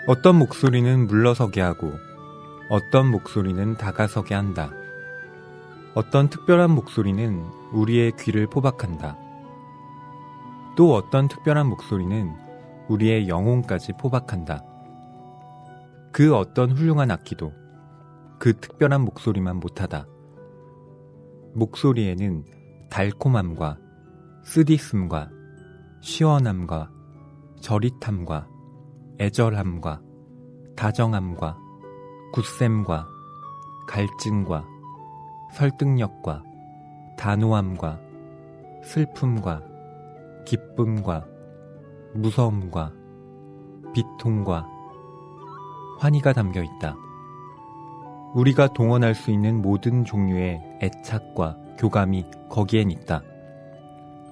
어떤 목소리는 물러서게 하고 어떤 목소리는 다가서게 한다. 어떤 특별한 목소리는 우리의 귀를 포박한다. 또 어떤 특별한 목소리는 우리의 영혼까지 포박한다. 그 어떤 훌륭한 악기도 그 특별한 목소리만 못하다. 목소리에는 달콤함과 쓰디씀과 시원함과 저릿함과 애절함과 다정함과 굳셈과 갈증과 설득력과 단호함과 슬픔과 기쁨과 무서움과 비통과 환희가 담겨 있다. 우리가 동원할 수 있는 모든 종류의 애착과 교감이 거기엔 있다.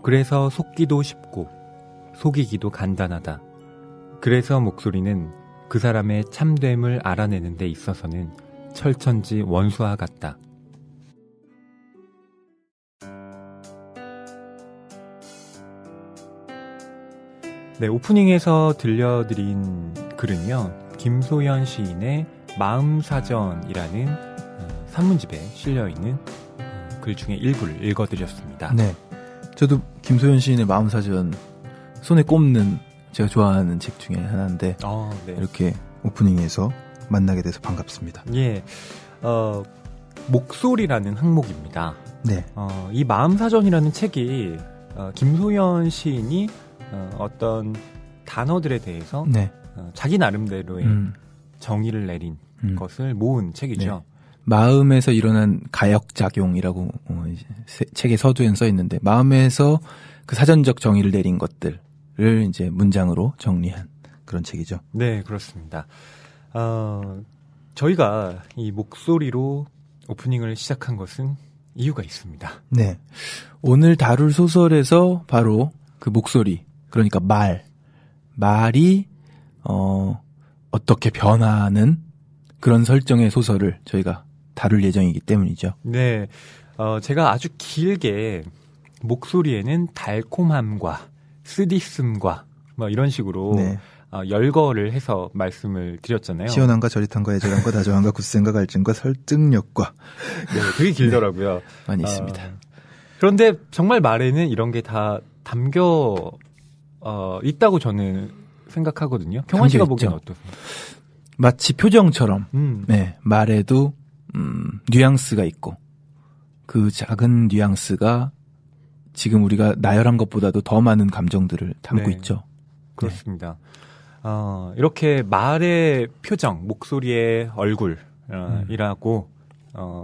그래서 속기도 쉽고 속이기도 간단하다. 그래서 목소리는 그 사람의 참됨을 알아내는 데 있어서는 철천지 원수와 같다. 네, 오프닝에서 들려드린 글은요, 김소연 시인의 마음사전이라는 산문집에 실려있는 글 중에 일부를 읽어드렸습니다. 네, 저도 김소연 시인의 마음사전 손에 꼽는 제가 좋아하는 책 중에 하나인데 네. 이렇게 오프닝에서 만나게 돼서 반갑습니다. 예, 목소리라는 항목입니다. 네. 이 마음사전이라는 책이 김소연 시인이 어떤 단어들에 대해서 네. 자기 나름대로의 정의를 내린 것을 모은 책이죠. 네. 마음에서 일어난 가역작용이라고 책의 서두엔 써 있는데, 마음에서 그 사전적 정의를 내린 것들을 이제 문장으로 정리한 그런 책이죠. 네, 그렇습니다. 저희가 이 목소리로 오프닝을 시작한 것은 이유가 있습니다. 네. 오늘 다룰 소설에서 바로 그 목소리, 그러니까 말이 어떻게 변하는 그런 설정의 소설을 저희가 다룰 예정이기 때문이죠. 네. 제가 아주 길게 목소리에는 달콤함과 쓰디씀과 뭐 이런 식으로 네. 열거를 해서 말씀을 드렸잖아요. 시원함과 저릿함과 애절함과 다정함과 굳셈과 갈증과 설득력과. 네, 되게 길더라고요. 네, 많이 있습니다. 그런데 정말 말에는 이런 게 다 담겨 있다고 저는 생각하거든요. 경환 씨가 보기엔 어떠세요? 마치 표정처럼 네, 말에도 뉘앙스가 있고, 그 작은 뉘앙스가 지금 우리가 나열한 것보다도 더 많은 감정들을 담고 네, 있죠. 그렇습니다. 네. 이렇게 말의 표정, 목소리의 얼굴이라고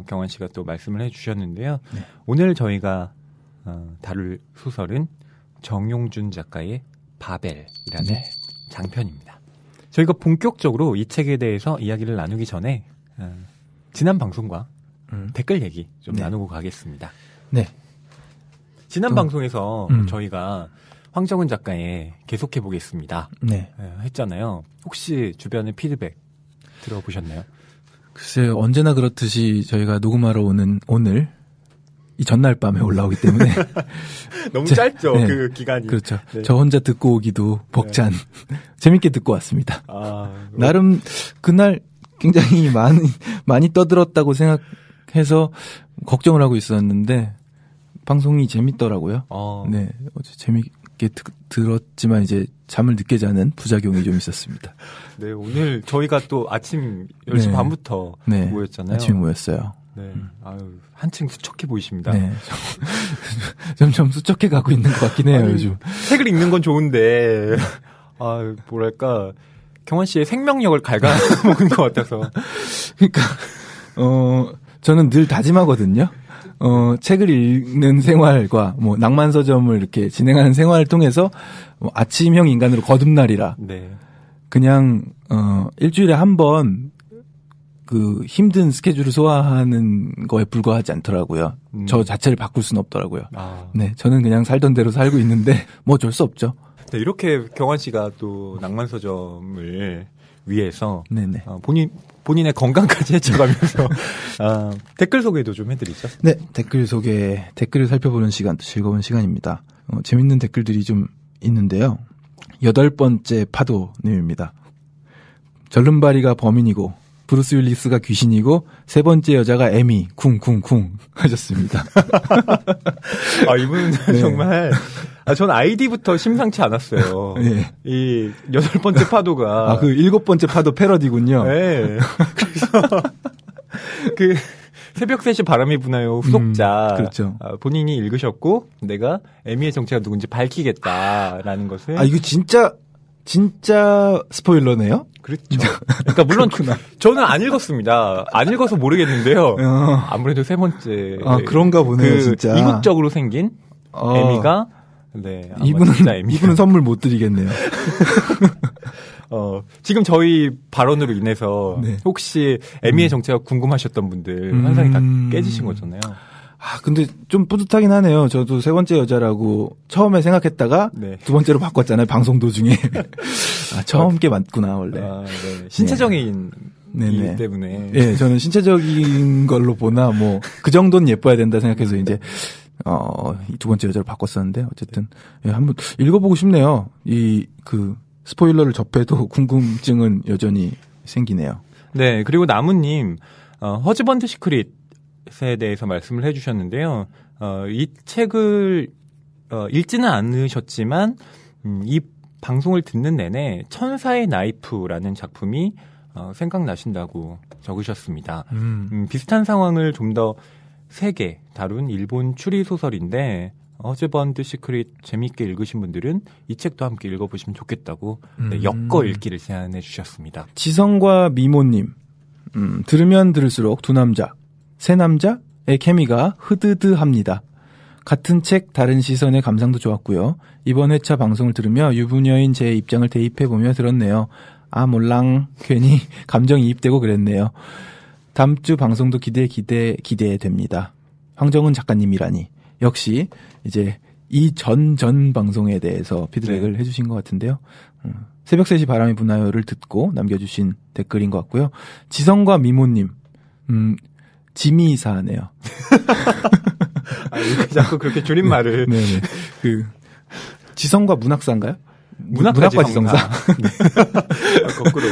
경환 씨가 또 말씀을 해주셨는데요. 네. 오늘 저희가 다룰 소설은 정용준 작가의 바벨이라는 네. 장편입니다. 저희가 본격적으로 이 책에 대해서 이야기를 나누기 전에 지난 방송과 댓글 얘기 좀 네. 나누고 가겠습니다. 네. 지난 방송에서 저희가 황정은 작가의 계속해 보겠습니다. 네. 했잖아요. 혹시 주변의 피드백 들어보셨나요? 글쎄요, 언제나 그렇듯이 저희가 녹음하러 오는 오늘 이 전날 밤에 올라오기 때문에 너무 짧죠, 네. 그 기간이. 그렇죠. 네. 저 혼자 듣고 오기도 벅찬 재밌게 듣고 왔습니다. 나름 그날 굉장히 많이 떠들었다고 생각해서 걱정을 하고 있었는데 방송이 재밌더라고요. 네, 어제 재밌게 들었지만 이제 잠을 늦게 자는 부작용이 좀 있었습니다. 네, 오늘 저희가 또 아침 10시 네. 반부터 네. 모였잖아요. 아침에 모였어요. 네, 한층 수척해 보이십니다. 네, 점점 수척해 가고 있는 것 같긴 해요. 요즘 책을 읽는 건 좋은데 뭐랄까, 경환 씨의 생명력을 갉아먹은 것 같아서. 그러니까 저는 늘 다짐하거든요. 책을 읽는 생활과 뭐 낭만 서점을 이렇게 진행하는 생활을 통해서 아침형 인간으로 거듭나리라. 네. 그냥 일주일에 한 번 그 힘든 스케줄을 소화하는 거에 불과하지 않더라고요. 저 자체를 바꿀 수는 없더라고요. 네, 저는 그냥 살던 대로 살고 있는데 뭐 어쩔 수 없죠. 네, 이렇게 경환 씨가 또 낭만 서점을 위해서 네네. 본인의 건강까지 해쳐가면서 댓글 소개도 좀 해드리죠. 네, 댓글을 살펴보는 시간, 또 즐거운 시간입니다. 재밌는 댓글들이 좀 있는데요. 8번째 파도님입니다. 절름발이가 범인이고 브루스 윌리스가 귀신이고 세 번째 여자가 에미 쿵쿵쿵 하셨습니다. 이분은 네. 정말 전 아이디부터 심상치 않았어요. 네. 이 8번째 파도가 그 7번째 파도 패러디군요. 네. 그래서 그 새벽 3시 바람이 부나요 후속작 그렇죠. 본인이 읽으셨고 내가 에미의 정체가 누군지 밝히겠다라는 것을 이거 진짜 스포일러네요? 그렇죠. 그러니까 물론 저는 안 읽었습니다. 안 읽어서 모르겠는데요. 아무래도 세 번째 그런가 보네요. 진짜 이국적으로 생긴 에미가 네 이분은 선물 못 드리겠네요. 지금 저희 발언으로 인해서 네. 혹시 에미의 정체가 궁금하셨던 분들 환상이 다 깨지신 거잖아요. 근데 좀 뿌듯하긴 하네요. 저도 세 번째 여자라고 처음에 생각했다가 네. 두 번째로 바꿨잖아요. 방송 도중에. 처음 게 맞구나, 원래. 네. 신체적인 이기 때문에. 네, 저는 신체적인 걸로 보나, 그 정도는 예뻐야 된다 생각해서 이제, 두 번째 여자로 바꿨었는데, 어쨌든, 한번 읽어보고 싶네요. 스포일러를 접해도 궁금증은 여전히 생기네요. 네, 그리고 나무님, 허즈번드 시크릿에 대해서 말씀을 해주셨는데요. 이 책을 읽지는 않으셨지만 이 방송을 듣는 내내 천사의 나이프라는 작품이 생각나신다고 적으셨습니다. 비슷한 상황을 좀 더 세게 다룬 일본 추리 소설인데 허즈번드 시크릿 재미있게 읽으신 분들은 이 책도 함께 읽어보시면 좋겠다고 엮어 읽기를 제안해 주셨습니다. 지성과 미모님 들으면 들을수록 두 남자 세 남자의 케미가 흐드드합니다. 같은 책 다른 시선의 감상도 좋았고요. 이번 회차 방송을 들으며 유부녀인 제 입장을 대입해보며 들었네요. 몰랑 괜히 감정이입되고 그랬네요. 다음 주 방송도 기대됩니다. 황정은 작가님이라니 역시 이제 이 전 방송에 대해서 피드백을 네. 해주신 것 같은데요. 새벽 3시 바람이 부나요를 듣고 남겨주신 댓글인 것 같고요. 지성과 미모님 지미이사하네요. 자꾸 그렇게 줄임말을. 네. 지성과 문학사인가요? 문학과 지성사. 네. 거꾸로.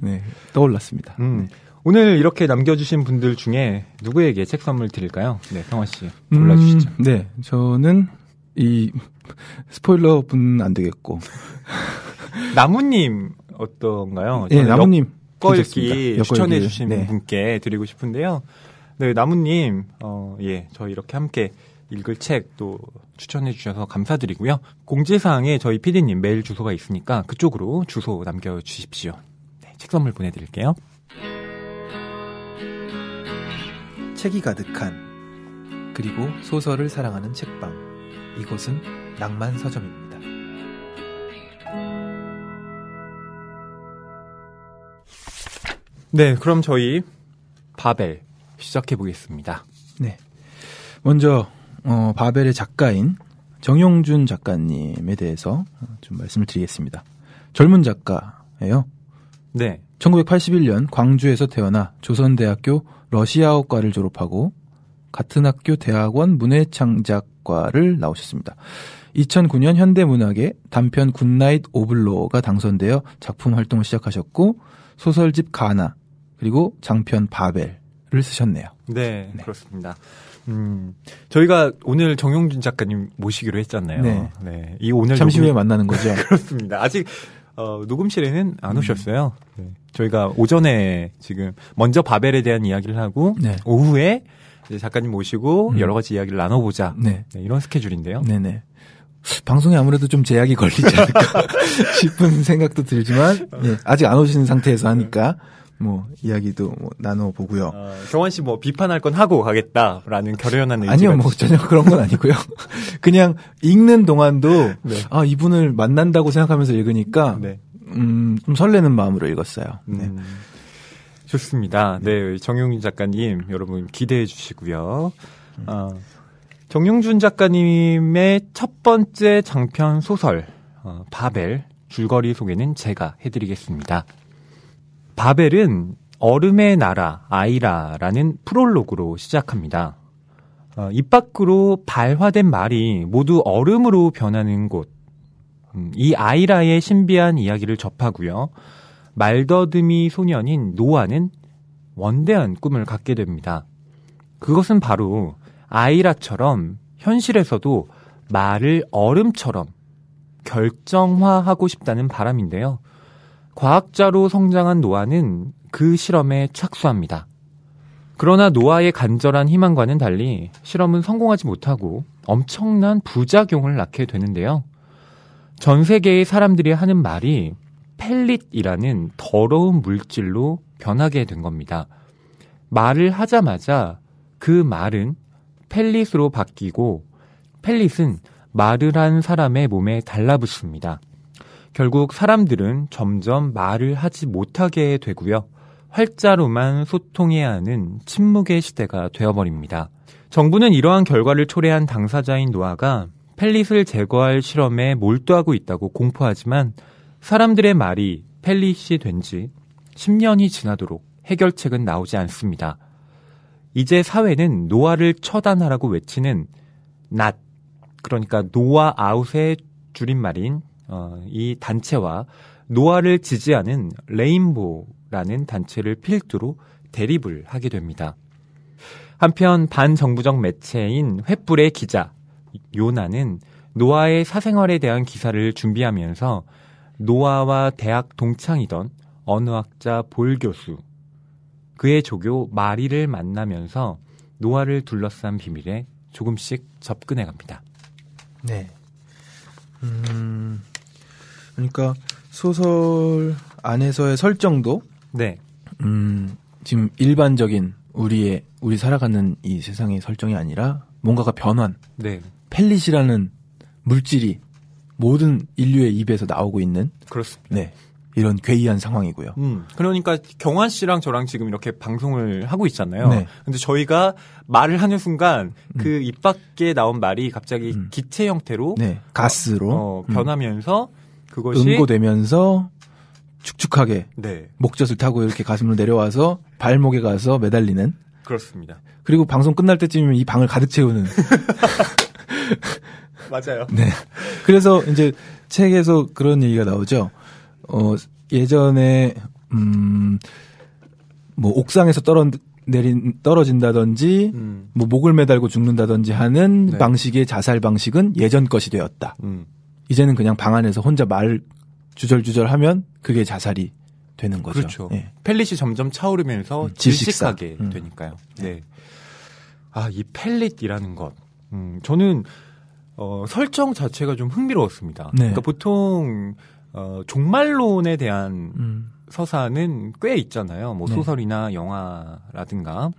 네. 떠올랐습니다. 네. 오늘 이렇게 남겨주신 분들 중에 누구에게 책 선물 드릴까요? 네, 성화 씨 골라주시죠. 네, 저는 이 스포일러 분은 안 되겠고. 나무님 어떤가요? 네, 나무님. 엮어읽기 추천해주신 네. 분께 드리고 싶은데요. 네, 나무님, 저 이렇게 함께 읽을 책 또 추천해주셔서 감사드리고요. 공지사항에 저희 PD님 메일 주소가 있으니까 그쪽으로 주소 남겨주십시오. 네, 책 선물 보내드릴게요. 책이 가득한 그리고 소설을 사랑하는 책방. 이곳은 낭만 서점입니다. 네, 그럼 저희 바벨 시작해 보겠습니다. 네, 먼저 바벨의 작가인 정용준 작가님에 대해서 좀 말씀을 드리겠습니다. 젊은 작가예요. 네. 1981년 광주에서 태어나 조선대학교 러시아어과를 졸업하고 같은 학교 대학원 문해창작과를 나오셨습니다. 2009년 현대문학의 단편 굿나잇 오블로가 당선되어 작품 활동을 시작하셨고 소설집 가나 그리고 장편 바벨을 쓰셨네요. 네. 그렇습니다. 저희가 오늘 정용준 작가님 모시기로 했잖아요. 네. 이 오늘 잠시 후에 만나는 거죠. 그렇습니다. 아직 녹음실에는 안 오셨어요. 네. 저희가 오전에 지금 먼저 바벨에 대한 이야기를 하고 네. 오후에 이제 작가님 모시고 여러 가지 이야기를 나눠보자. 네. 이런 스케줄인데요. 네네. 방송에 아무래도 좀 제약이 걸리지 않을까 싶은 생각도 들지만 아직 안 오시는 상태에서 하니까 이야기도 나눠보고요. 경환 씨 비판할 건 하고 가겠다라는 결연한 의지가 아니요, 전혀 그런 건 아니고요. 그냥 읽는 동안도 네. 이분을 만난다고 생각하면서 읽으니까 네. 좀 설레는 마음으로 읽었어요. 네. 좋습니다. 네, 정용준 작가님 여러분 기대해 주시고요. 정용준 작가님의 첫 번째 장편 소설 바벨 줄거리 소개는 제가 해드리겠습니다. 바벨은 얼음의 나라 아이라라는 프롤로그로 시작합니다. 입 밖으로 발화된 말이 모두 얼음으로 변하는 곳, 이 아이라의 신비한 이야기를 접하고요. 말더듬이 소년인 노아는 원대한 꿈을 갖게 됩니다. 그것은 바로 아이라처럼 현실에서도 말을 얼음처럼 결정화하고 싶다는 바람인데요. 과학자로 성장한 노아는 그 실험에 착수합니다. 그러나 노아의 간절한 희망과는 달리 실험은 성공하지 못하고 엄청난 부작용을 낳게 되는데요. 전 세계의 사람들이 하는 말이 펠릿이라는 더러운 물질로 변하게 된 겁니다. 말을 하자마자 그 말은 펠릿으로 바뀌고 펠릿은 말을 한 사람의 몸에 달라붙습니다. 결국 사람들은 점점 말을 하지 못하게 되고요. 활자로만 소통해야 하는 침묵의 시대가 되어버립니다. 정부는 이러한 결과를 초래한 당사자인 노아가 펠릿을 제거할 실험에 몰두하고 있다고 공포하지만 사람들의 말이 펠릿이 된 지 10년이 지나도록 해결책은 나오지 않습니다. 이제 사회는 노아를 처단하라고 외치는 낫, 그러니까 노아 아웃의 줄임말인 이 단체와 노아를 지지하는 레인보우라는 단체를 필두로 대립을 하게 됩니다. 한편 반정부적 매체인 횃불의 기자 요나는 노아의 사생활에 대한 기사를 준비하면서 노아와 대학 동창이던 언어학자 볼 교수, 그의 조교 마리를 만나면서 노아를 둘러싼 비밀에 조금씩 접근해 갑니다. 네. 그러니까 소설 안에서의 설정도 네. 지금 일반적인 우리 살아가는 이 세상의 설정이 아니라 뭔가가 변환. 네. 펠릿이라는 물질이 모든 인류의 입에서 나오고 있는 그렇습니다. 네. 이런 괴이한 상황이고요. 그러니까 경환 씨랑 저랑 지금 이렇게 방송을 하고 있잖아요. 네. 근데 저희가 말을 하는 순간 그 입 밖에 나온 말이 갑자기 기체 형태로 네. 가스로 변하면서 그것이 응고되면서 축축하게 네. 목젖을 타고 이렇게 가슴으로 내려와서 발목에 가서 매달리는. 그렇습니다. 그리고 방송 끝날 때쯤이면 이 방을 가득 채우는. 맞아요. 네. 그래서 이제 책에서 그런 얘기가 나오죠. 예전에 뭐 옥상에서 떨어진다든지 뭐 목을 매달고 죽는다든지 하는 네. 방식의 자살 방식은 예전 것이 되었다. 이제는 그냥 방 안에서 혼자 말 주절주절하면 그게 자살이 되는 거죠. 그렇죠. 네. 펠릿이 점점 차오르면서 질식하게 되니까요. 네. 아, 이 펠릿이라는 것. 저는 설정 자체가 좀 흥미로웠습니다. 네. 그러니까 보통 종말론에 대한 서사는 꽤 있잖아요. 뭐 네. 소설이나 영화라든가.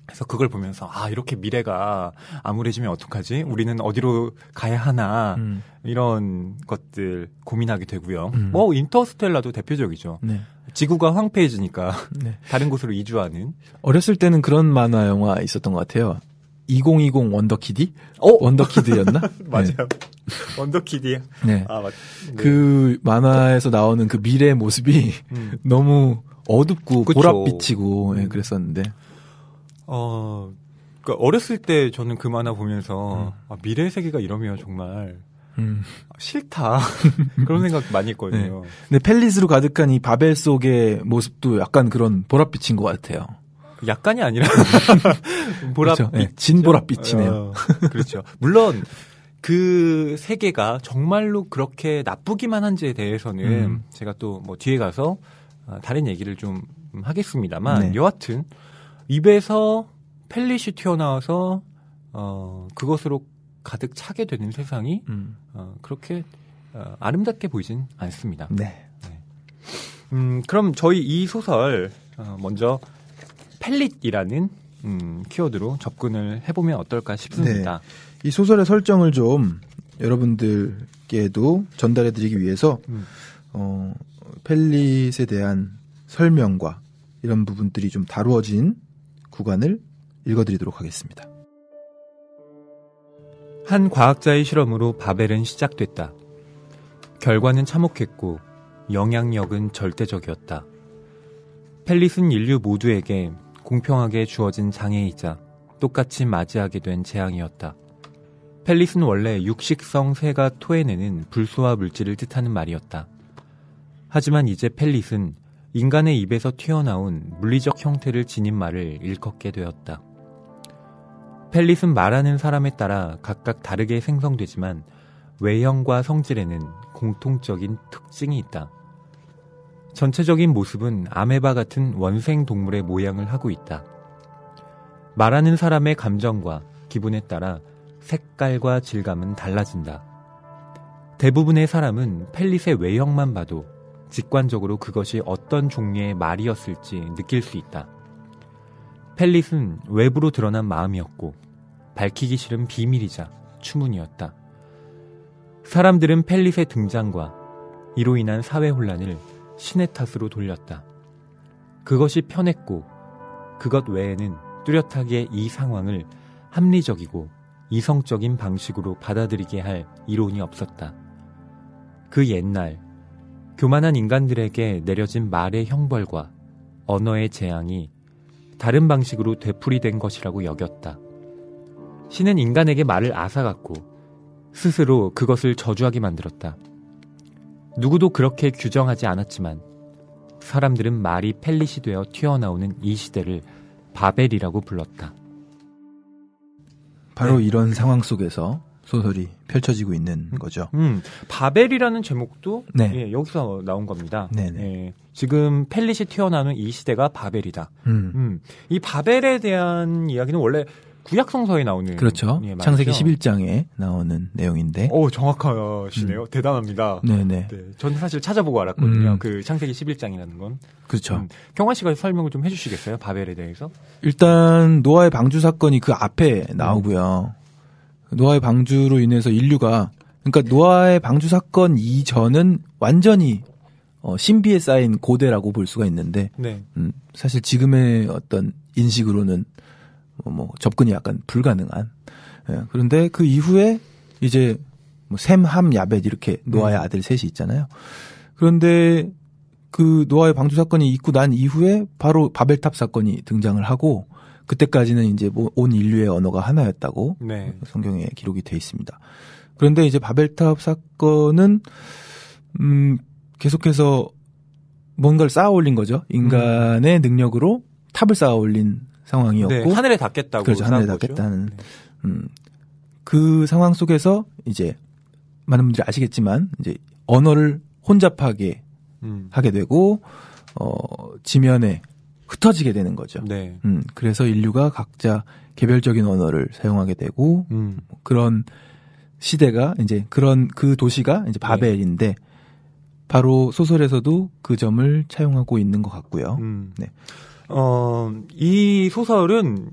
그래서 그걸 보면서 아, 이렇게 미래가 암울해지면 어떡하지? 우리는 어디로 가야 하나? 이런 것들 고민하게 되고요. 뭐 인터스텔라도 대표적이죠. 네. 지구가 황폐해지니까 네. 다른 곳으로 이주하는. 어렸을 때는 그런 만화 영화 있었던 것 같아요. 2020 원더키디? 원더키드였나? 맞아요. 네. 원더키디. 네. 아, 맞. 네. 그 만화에서 나오는 그 미래의 모습이 너무 어둡고 그쵸. 보랏빛이고 네, 그랬었는데. 그러니까 어렸을 때 저는 그 만화 보면서 아, 미래 세계가 이러면 정말 싫다 그런 생각 많이 했거든요. 네. 근데 펠릿으로 가득한 이 바벨 속의 모습도 약간 그런 보랏빛인 것 같아요. 약간이 아니라 보랏빛, 그렇죠. 네, 진보랏빛이네요. 그렇죠. 물론 그 세계가 정말로 그렇게 나쁘기만 한지에 대해서는 제가 또 뭐 뒤에 가서 다른 얘기를 좀 하겠습니다만 네. 여하튼 입에서 펠릿이 튀어나와서 그것으로 가득 차게 되는 세상이 그렇게 아름답게 보이진 않습니다. 네. 네. 그럼 저희 이 소설 먼저 펠릿이라는 키워드로 접근을 해보면 어떨까 싶습니다. 네. 이 소설의 설정을 좀 여러분들께도 전달해드리기 위해서 펠릿에 대한 설명과 이런 부분들이 좀 다루어진 구간을 읽어드리도록 하겠습니다. 한 과학자의 실험으로 바벨은 시작됐다. 결과는 참혹했고 영향력은 절대적이었다. 펠릿은 인류 모두에게 공평하게 주어진 장애이자 똑같이 맞이하게 된 재앙이었다. 펠릿은 원래 육식성 새가 토해내는 불소화 물질을 뜻하는 말이었다. 하지만 이제 펠릿은 인간의 입에서 튀어나온 물리적 형태를 지닌 말을 일컫게 되었다. 펠릿은 말하는 사람에 따라 각각 다르게 생성되지만 외형과 성질에는 공통적인 특징이 있다. 전체적인 모습은 아메바 같은 원생 동물의 모양을 하고 있다. 말하는 사람의 감정과 기분에 따라 색깔과 질감은 달라진다. 대부분의 사람은 펠릿의 외형만 봐도 직관적으로 그것이 어떤 종류의 말이었을지 느낄 수 있다. 펠릿은 외부로 드러난 마음이었고 밝히기 싫은 비밀이자 추문이었다. 사람들은 펠릿의 등장과 이로 인한 사회 혼란을 신의 탓으로 돌렸다. 그것이 편했고 그것 외에는 뚜렷하게 이 상황을 합리적이고 이성적인 방식으로 받아들이게 할 이론이 없었다. 그 옛날 교만한 인간들에게 내려진 말의 형벌과 언어의 재앙이 다른 방식으로 되풀이된 것이라고 여겼다. 신은 인간에게 말을 앗아갔고 스스로 그것을 저주하게 만들었다. 누구도 그렇게 규정하지 않았지만 사람들은 말이 펠릿이 되어 튀어나오는 이 시대를 바벨이라고 불렀다. 바로 네. 이런 상황 속에서 소설이 펼쳐지고 있는 거죠. 바벨이라는 제목도 네. 예, 여기서 나온 겁니다. 예, 지금 펠릿이 튀어나오는 이 시대가 바벨이다. 이 바벨에 대한 이야기는 원래 구약성서에 나오는 그렇죠. 예, 창세기 11장에 나오는 내용인데. 오, 정확하시네요. 대단합니다. 네네. 네, 저는 사실 찾아보고 알았거든요. 그 창세기 11장이라는 건. 그렇죠. 경환 씨가 설명을 좀 해주시겠어요? 바벨에 대해서? 일단 노아의 방주 사건이 그 앞에 나오고요. 노아의 방주로 인해서 인류가 그러니까 노아의 방주 사건 이전은 완전히 신비에 쌓인 고대라고 볼 수가 있는데 네. 사실 지금의 어떤 인식으로는 뭐 접근이 약간 불가능한. 예, 그런데 그 이후에 이제 뭐 셈, 함, 야벳 이렇게 노아의 아들 셋이 있잖아요. 그런데 그 노아의 방주 사건이 있고 난 이후에 바로 바벨탑 사건이 등장을 하고 그때까지는 이제 뭐 온 인류의 언어가 하나였다고 네. 성경에 기록이 돼 있습니다. 그런데 이제 바벨탑 사건은 계속해서 뭔가를 쌓아 올린 거죠. 인간의 능력으로 탑을 쌓아 올린 상황이었고 네, 하늘에 닿겠다고 그렇죠. 하늘에 닿겠다는 그 상황 속에서 이제 많은 분들이 아시겠지만 이제 언어를 혼잡하게 하게 되고 지면에 흩어지게 되는 거죠. 네. 그래서 인류가 각자 개별적인 언어를 사용하게 되고 그런 시대가 이제 그 도시가 이제 바벨인데 네. 바로 소설에서도 그 점을 차용하고 있는 것 같고요. 네. 이 소설은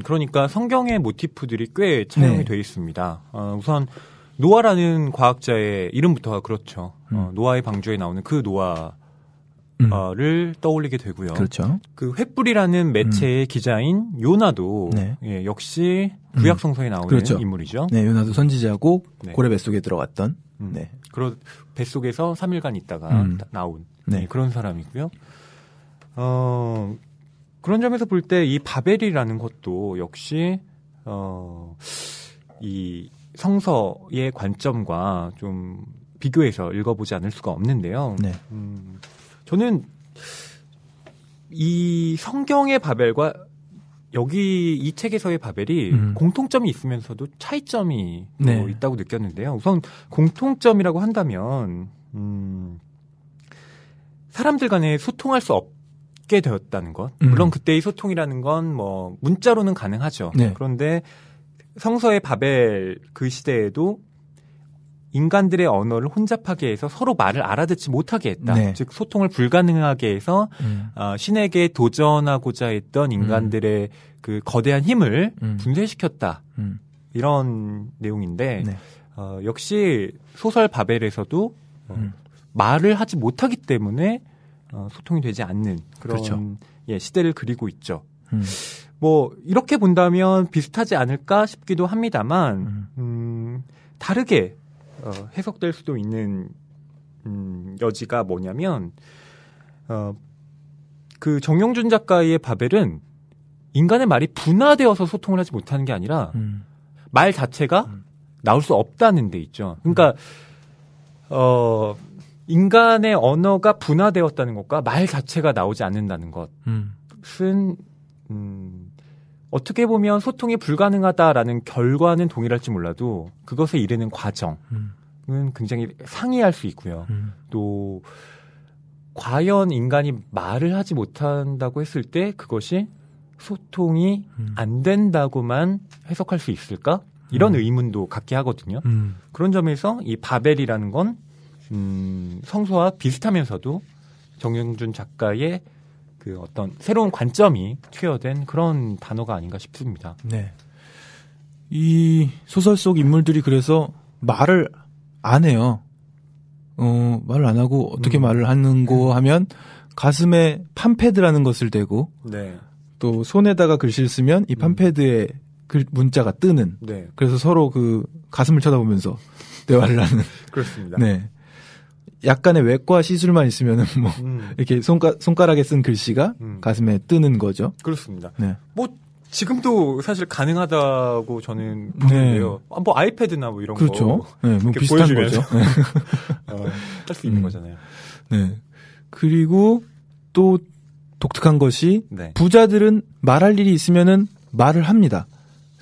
그러니까 성경의 모티프들이 꽤 차용이 네. 되어 있습니다. 우선 노아라는 과학자의 이름부터가 그렇죠. 노아의 방주에 나오는 그 노아를 떠올리게 되고요. 그렇죠. 그 횃불이라는 매체의 기자인 요나도 네. 예, 역시 구약성서에 나오는 그렇죠. 인물이죠. 네, 요나도 선지자고 네. 고래 뱃속에 들어갔던. 네. 그런 뱃속에서 3일간 있다가 나온 네. 그런 사람이고요. 그런 점에서 볼 때 이 바벨이라는 것도 역시 이 성서의 관점과 좀 비교해서 읽어보지 않을 수가 없는데요. 네. 저는 이 성경의 바벨과 여기 이 책에서의 바벨이 공통점이 있으면서도 차이점이 네. 있다고 느꼈는데요. 우선 공통점이라고 한다면 사람들 간에 소통할 수 없게 되었다는 것. 물론 그때의 소통이라는 건 뭐 문자로는 가능하죠. 네. 그런데 성서의 바벨 그 시대에도 인간들의 언어를 혼잡하게 해서 서로 말을 알아듣지 못하게 했다. 네. 즉 소통을 불가능하게 해서 신에게 도전하고자 했던 인간들의 그 거대한 힘을 분쇄시켰다. 이런 내용인데 네. 역시 소설 바벨에서도 말을 하지 못하기 때문에 소통이 되지 않는 그런 그렇죠. 예, 시대를 그리고 있죠. 뭐 이렇게 본다면 비슷하지 않을까 싶기도 합니다만 다르게 해석될 수도 있는 여지가 뭐냐면 그 정영준 작가의 바벨은 인간의 말이 분화되어서 소통을 하지 못하는 게 아니라 말 자체가 나올 수 없다는 데 있죠. 그러니까 인간의 언어가 분화되었다는 것과 말 자체가 나오지 않는다는 것은 어떻게 보면 소통이 불가능하다라는 결과는 동일할지 몰라도 그것에 이르는 과정은 굉장히 상이할 수 있고요. 또 과연 인간이 말을 하지 못한다고 했을 때 그것이 소통이 안 된다고만 해석할 수 있을까? 이런 의문도 갖게 하거든요. 그런 점에서 이 바벨이라는 건 성서와 비슷하면서도 정영준 작가의 그 어떤 새로운 관점이 투여된 그런 단어가 아닌가 싶습니다. 네. 이 소설 속 인물들이 그래서 말을 안 해요. 말을 안 하고 어떻게 말을 하는 거 하면 가슴에 판패드라는 것을 대고 네. 또 손에다가 글씨를 쓰면 이 판패드에 문자가 뜨는. 네. 그래서 서로 그 가슴을 쳐다보면서 대화를 하는. 그렇습니다. 네. 약간의 외과 시술만 있으면은 뭐 이렇게 손가락에 쓴 글씨가 가슴에 뜨는 거죠. 그렇습니다. 네. 뭐 지금도 사실 가능하다고 저는 보는데요. 네. 뭐 아이패드나 뭐 이런 그렇죠. 거. 네, 뭐 비슷한 거죠. 네. 할 수 있는 거잖아요. 네. 그리고 또 독특한 것이 네. 부자들은 말할 일이 있으면은 말을 합니다.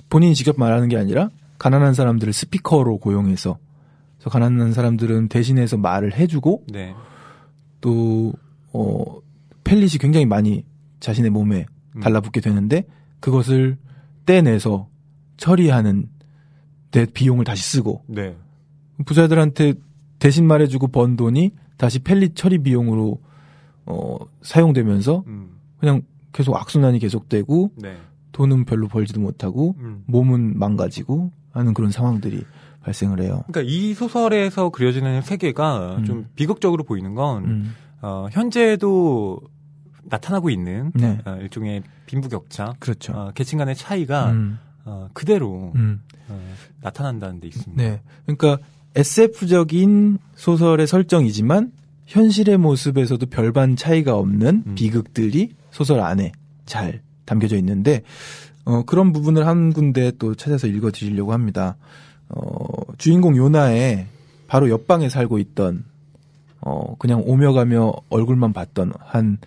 본인이 직접 말하는 게 아니라 가난한 사람들을 스피커로 고용해서 그래서 가난한 사람들은 대신해서 말을 해주고 네. 또 펠릿이 굉장히 많이 자신의 몸에 달라붙게 되는데 그것을 떼내서 처리하는 데 비용을 다시 쓰고 네. 부자들한테 대신 말해주고 번 돈이 다시 펠릿 처리 비용으로 사용되면서 그냥 계속 악순환이 계속되고 네. 돈은 별로 벌지도 못하고 몸은 망가지고 하는 그런 상황들이 발생을 해요. 그러니까 이 소설에서 그려지는 세계가 좀 비극적으로 보이는 건 현재도 나타나고 있는 네. 일종의 빈부격차, 그렇죠. 계층 간의 차이가 그대로 나타난다는 데 있습니다. 네, 그러니까 SF적인 소설의 설정이지만 현실의 모습에서도 별반 차이가 없는 비극들이 소설 안에 잘 담겨져 있는데 그런 부분을 한 군데 또 찾아서 읽어드리려고 합니다. 주인공 요나의 바로 옆방에 살고 있던 그냥 오며 가며 얼굴만 봤던 한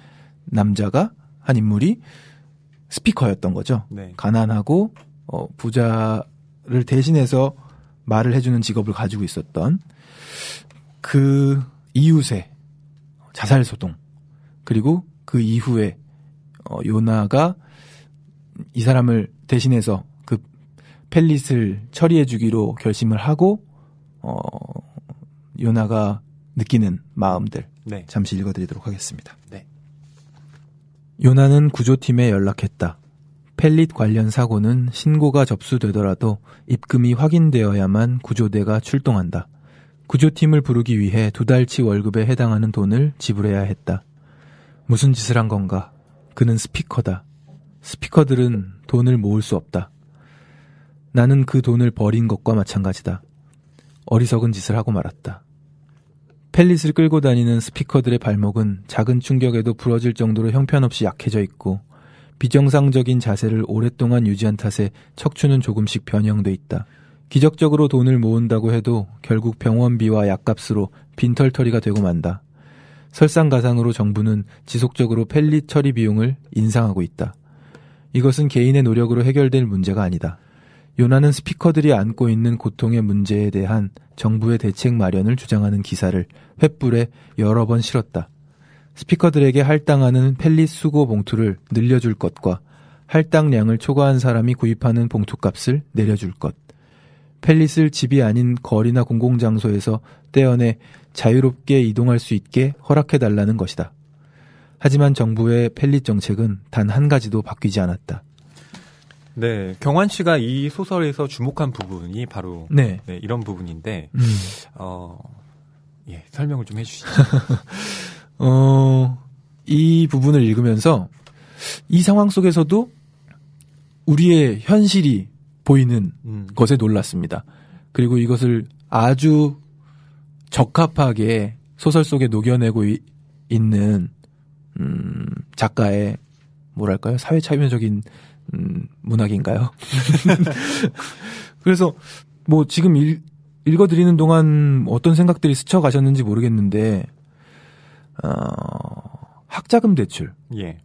남자가 한 인물이 스피커였던 거죠. 네. 가난하고 부자를 대신해서 말을 해주는 직업을 가지고 있었던 그 이웃의 자살 소동 그리고 그 이후에 요나가 이 사람을 대신해서 그 펠릿을 처리해 주기로 결심을 하고 요나가 느끼는 마음들 네. 잠시 읽어드리도록 하겠습니다. 네. 요나는 구조팀에 연락했다. 펠릿 관련 사고는 신고가 접수되더라도 입금이 확인되어야만 구조대가 출동한다. 구조팀을 부르기 위해 2달치 월급에 해당하는 돈을 지불해야 했다. 무슨 짓을 한 건가? 그는 스피커다. 스피커들은 돈을 모을 수 없다. 나는 그 돈을 버린 것과 마찬가지다. 어리석은 짓을 하고 말았다. 펠릿을 끌고 다니는 스피커들의 발목은 작은 충격에도 부러질 정도로 형편없이 약해져 있고 비정상적인 자세를 오랫동안 유지한 탓에 척추는 조금씩 변형돼 있다. 기적적으로 돈을 모은다고 해도 결국 병원비와 약값으로 빈털터리가 되고 만다. 설상가상으로 정부는 지속적으로 펠릿 처리 비용을 인상하고 있다. 이것은 개인의 노력으로 해결될 문제가 아니다. 요나는 스피커들이 안고 있는 고통의 문제에 대한 정부의 대책 마련을 주장하는 기사를 횃불에 여러 번 실었다. 스피커들에게 할당하는 펠릿 수거 봉투를 늘려줄 것과 할당량을 초과한 사람이 구입하는 봉투값을 내려줄 것. 펠릿을 집이 아닌 거리나 공공장소에서 떼어내 자유롭게 이동할 수 있게 허락해달라는 것이다. 하지만 정부의 펠릿 정책은 단 한 가지도 바뀌지 않았다. 네, 경환 씨가 이 소설에서 주목한 부분이 바로 네. 네, 이런 부분인데, 예, 설명을 좀 해주시죠. 이 부분을 읽으면서 이 상황 속에서도 우리의 현실이 보이는 것에 놀랐습니다. 그리고 이것을 아주 적합하게 소설 속에 녹여내고 있는 작가의 뭐랄까요? 사회 참여적인 문학인가요? 그래서 뭐 지금 읽어드리는 동안 어떤 생각들이 스쳐가셨는지 모르겠는데, 학자금 대출. 예.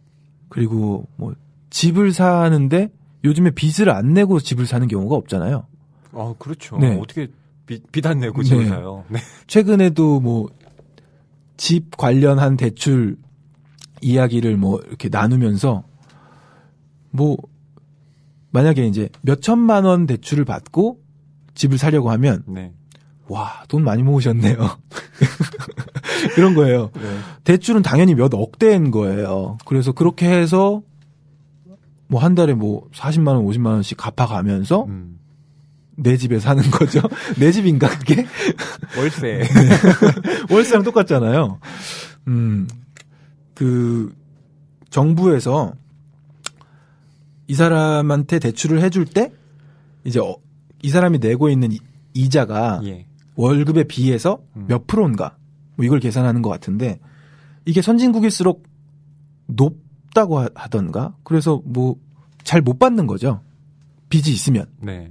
그리고 뭐, 집을 사는데 요즘에 빚을 안 내고 집을 사는 경우가 없잖아요. 그렇죠. 네. 어떻게 빚 안 내고 집을 네. 사요. 네. 최근에도 뭐, 집 관련한 대출 이야기를 뭐, 이렇게 나누면서, 뭐, 만약에 이제 몇 천만 원 대출을 받고 집을 사려고 하면, 네. 와, 돈 많이 모으셨네요. 그런 거예요. 네. 대출은 당연히 몇 억대인 거예요. 그래서 그렇게 해서 뭐 한 달에 뭐 40만 원, 50만 원씩 갚아가면서 내 집에 사는 거죠. 내 집인가 그게? 월세. 네. 월세랑 똑같잖아요. 그 정부에서 이 사람한테 대출을 해줄 때 이제 이 사람이 내고 있는 이자가 예. 월급에 비해서 몇 프로인가 뭐 이걸 계산하는 것 같은데 이게 선진국일수록 높다고 하던가 그래서 뭐 잘 못 받는 거죠. 빚이 있으면. 네.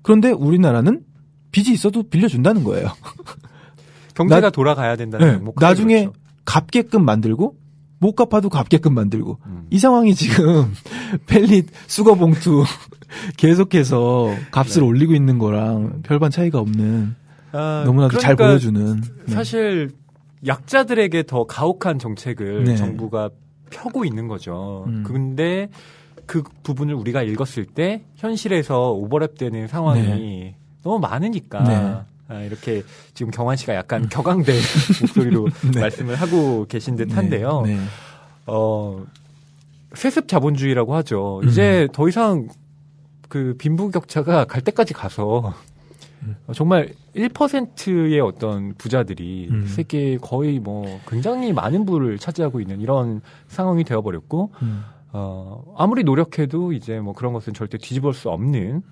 그런데 우리나라는 빚이 있어도 빌려준다는 거예요. 경제가 돌아가야 된다는 네, 나중에 그렇죠. 갚게끔 만들고 못 갚아도 갚게끔 만들고 이 상황이 지금 펠릿 수거봉투 계속해서 값을 네. 올리고 있는 거랑 별반 차이가 없는 너무나도 그러니까 잘 보여주는 사실 약자들에게 더 가혹한 정책을 네. 정부가 펴고 있는 거죠. 근데 그 부분을 우리가 읽었을 때 현실에서 오버랩되는 상황이 네. 너무 많으니까 이렇게 지금 경환 씨가 약간 격앙된 목소리로 네. 말씀을 하고 계신 듯한데요. 네. 세습 자본주의라고 하죠. 이제 더 이상 그 빈부격차가 갈 때까지 가서 정말 1%의 어떤 부자들이 세계 거의 뭐 굉장히 많은 부를 차지하고 있는 이런 상황이 되어버렸고 아무리 노력해도 이제 뭐 그런 것은 절대 뒤집을 수 없는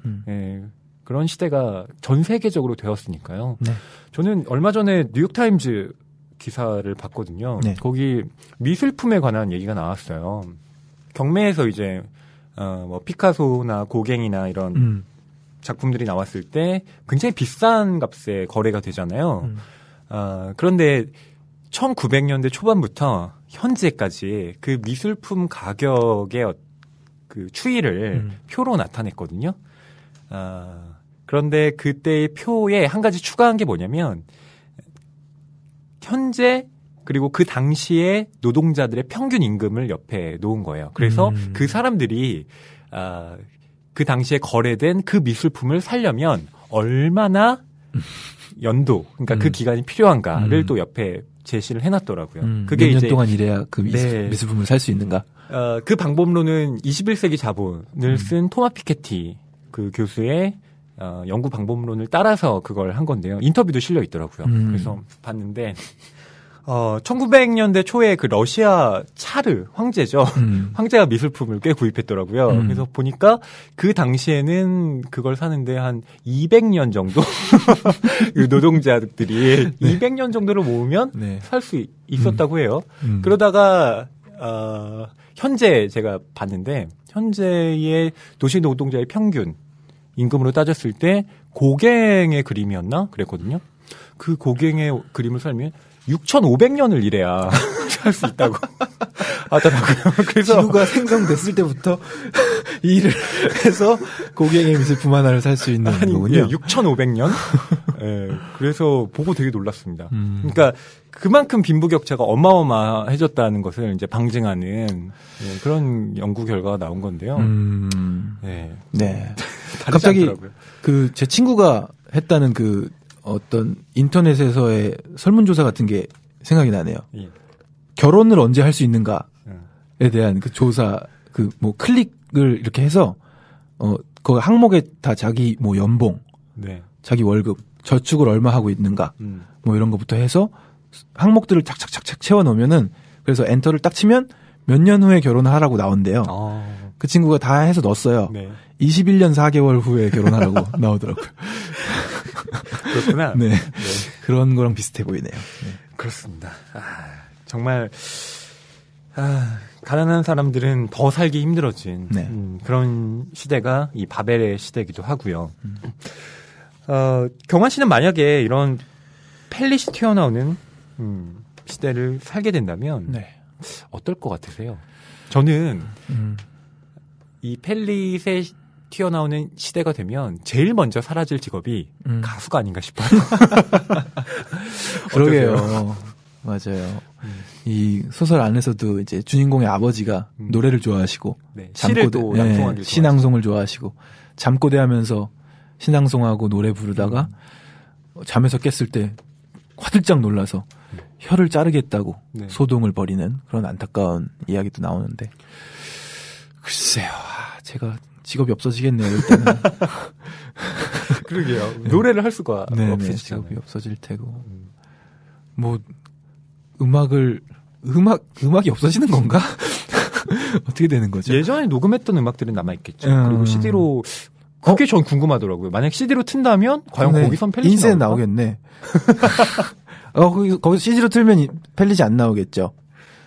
그런 시대가 전 세계적으로 되었으니까요. 네. 저는 얼마 전에 뉴욕타임즈 기사를 봤거든요. 네. 거기 미술품에 관한 얘기가 나왔어요. 경매에서 이제 뭐 피카소나 고갱이나 이런 작품들이 나왔을 때 굉장히 비싼 값에 거래가 되잖아요. 그런데 1900년대 초반부터 현재까지 그 미술품 가격의 그 추이를 표로 나타냈거든요. 그런데 그때의 표에 한 가지 추가한 게 뭐냐면 현재 그리고 그 당시에 노동자들의 평균 임금을 옆에 놓은 거예요. 그래서 그 사람들이 그 당시에 거래된 그 미술품을 사려면 얼마나 연도, 그러니까 그 기간이 필요한가를 또 옆에 제시를 해놨더라고요. 그게 몇 년 이제 동안 일해야 그 미술품을 살 수 있는가? 그 방법론은 21세기 자본을 쓴 토마 피케티 그 교수의 연구 방법론을 따라서 그걸 한 건데요. 인터뷰도 실려 있더라고요. 그래서 봤는데 1900년대 초에 그 러시아 차르 황제죠. 황제가 미술품을 꽤 구입했더라고요. 그래서 보니까 그 당시에는 그걸 사는데 한 200년 정도 노동자들이 200년 정도를 모으면 살 수 있었다고 해요. 그러다가 현재 제가 봤는데 현재의 도시 노동자의 평균 임금으로 따졌을 때 고갱의 그림이었나 그랬거든요. 그 고갱의 그림을 살면 6,500년을 일해야 살 수 있다고 하더라고요. 그래서 지구가 생성됐을 때부터 일을 해서 고갱의 미술품 하나를 살 수 있는 거군요. 6,500년? 예, 그래서 보고 되게 놀랐습니다. 그러니까 그만큼 빈부격차가 어마어마해졌다는 것을 이제 방증하는 그런 연구 결과가 나온 건데요. 네. 갑자기 않더라고요. 그 제 친구가 했다는 그 어떤 인터넷에서의 설문조사 같은 게 생각이 나네요. 예. 결혼을 언제 할 수 있는가에 대한 그 조사, 그 뭐 클릭을 이렇게 해서 그 항목에 다 자기 뭐 연봉, 자기 월급, 저축을 얼마 하고 있는가, 뭐 이런 것부터 해서 항목들을 착착착착 채워 넣으면은 그래서 엔터를 딱 치면 몇 년 후에 결혼을 하라고 나온대요. 그 친구가 다 해서 넣었어요. 21년 4개월 후에 결혼하라고 나오더라고요. 그렇구나. 네. 그런 거랑 비슷해 보이네요. 그렇습니다. 정말 가난한 사람들은 더 살기 힘들어진 그런 시대가 이 바벨의 시대이기도 하고요. 경환 씨는 만약에 이런 펠릿이 튀어나오는 시대를 살게 된다면 네. 어떨 것 같으세요? 저는 이 펠릿에 튀어나오는 시대가 되면 제일 먼저 사라질 직업이 가수가 아닌가 싶어요. 그러게요. 맞아요. 이 소설 안에서도 이제 주인공의 아버지가 노래를 좋아하시고 네, 시를 또 낭송하기를 시낭송을 좋아하시고 잠꼬대하면서 신앙송하고 노래 부르다가 잠에서 깼을 때 화들짝 놀라서 혀를 자르겠다고 네. 소동을 벌이는 그런 안타까운 이야기도 나오는데 글쎄요. 제가 직업이 없어지겠네요. 일단은. 그러게요. 노래를 할 수가 없어지잖아요. 직업이 없어질 테고. 뭐 음악이 없어지는 건가? 어떻게 되는 거죠? 예전에 녹음했던 음악들은 남아있겠죠. 그리고 CD로 그게 전 궁금하더라고요. 만약 CD로 튼다면 과연 거기선 펠릿이 인쇄 나오겠네. 거기 CD로 틀면 펠릿이 안 나오겠죠.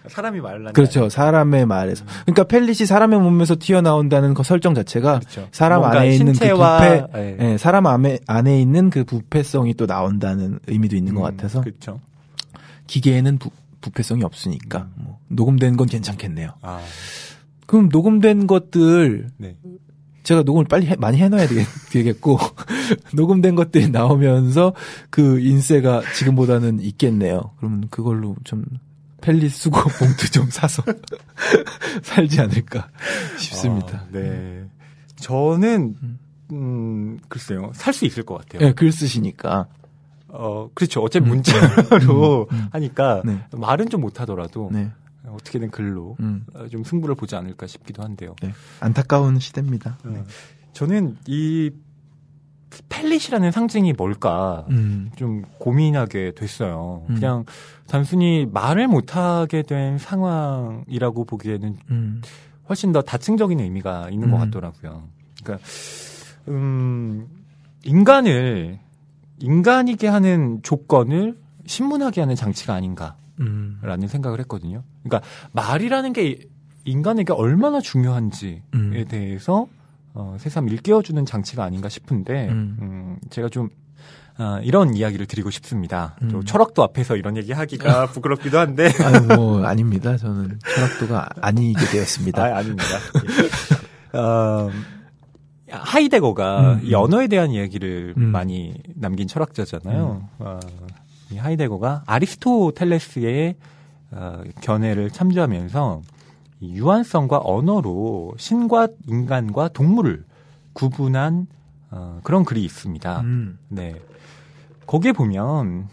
사람이 말을 그렇죠. 사람의 말에서. 그러니까 펠릿이 사람의 몸에서 튀어나온다는 그 설정 자체가 그렇죠. 사람 안에 있는 신체와, 그 부패, 네, 사람 안에 있는 그 부패성이 또 나온다는 의미도 있는 것 같아서. 그렇죠. 기계에는 부패성이 없으니까 뭐 녹음된 건 괜찮겠네요. 아. 그럼 녹음된 것들 네. 제가 녹음을 빨리 많이 해놔야 되겠고 녹음된 것들이 나오면서 그 인쇄가 지금보다는 있겠네요. 그러면 그걸로 좀 펠릿 수거 봉투 좀 사서 살지 않을까 싶습니다. 네. 저는 글쎄요. 살 수 있을 것 같아요. 네, 글 쓰시니까. 그렇죠. 어차피 문자로 하니까 네. 말은 좀 못하더라도 네. 어떻게든 글로 좀 승부를 보지 않을까 싶기도 한데요. 네. 안타까운 시대입니다. 네. 저는 이 펠릿이라는 상징이 뭘까 좀 고민하게 됐어요. 그냥 단순히 말을 못하게 된 상황이라고 보기에는 훨씬 더 다층적인 의미가 있는 것 같더라고요. 그러니까 인간이게 하는 조건을 신문하게 하는 장치가 아닌가라는 생각을 했거든요. 그러니까 말이라는 게 인간에게 얼마나 중요한지에 대해서 새삼 일깨워주는 장치가 아닌가 싶은데 제가 좀 이런 이야기를 드리고 싶습니다. 또 철학도 앞에서 이런 얘기 하기가 부끄럽기도 한데 뭐 아닙니다. 저는 철학도가 아니게 되었습니다. 아닙니다. 하이데거가 이 언어에 대한 이야기를 많이 남긴 철학자잖아요. 이 하이데거가 아리스토텔레스의 견해를 참조하면서 이 유한성과 언어로 신과 인간과 동물을 구분한 그런 글이 있습니다. 네. 거기에 보면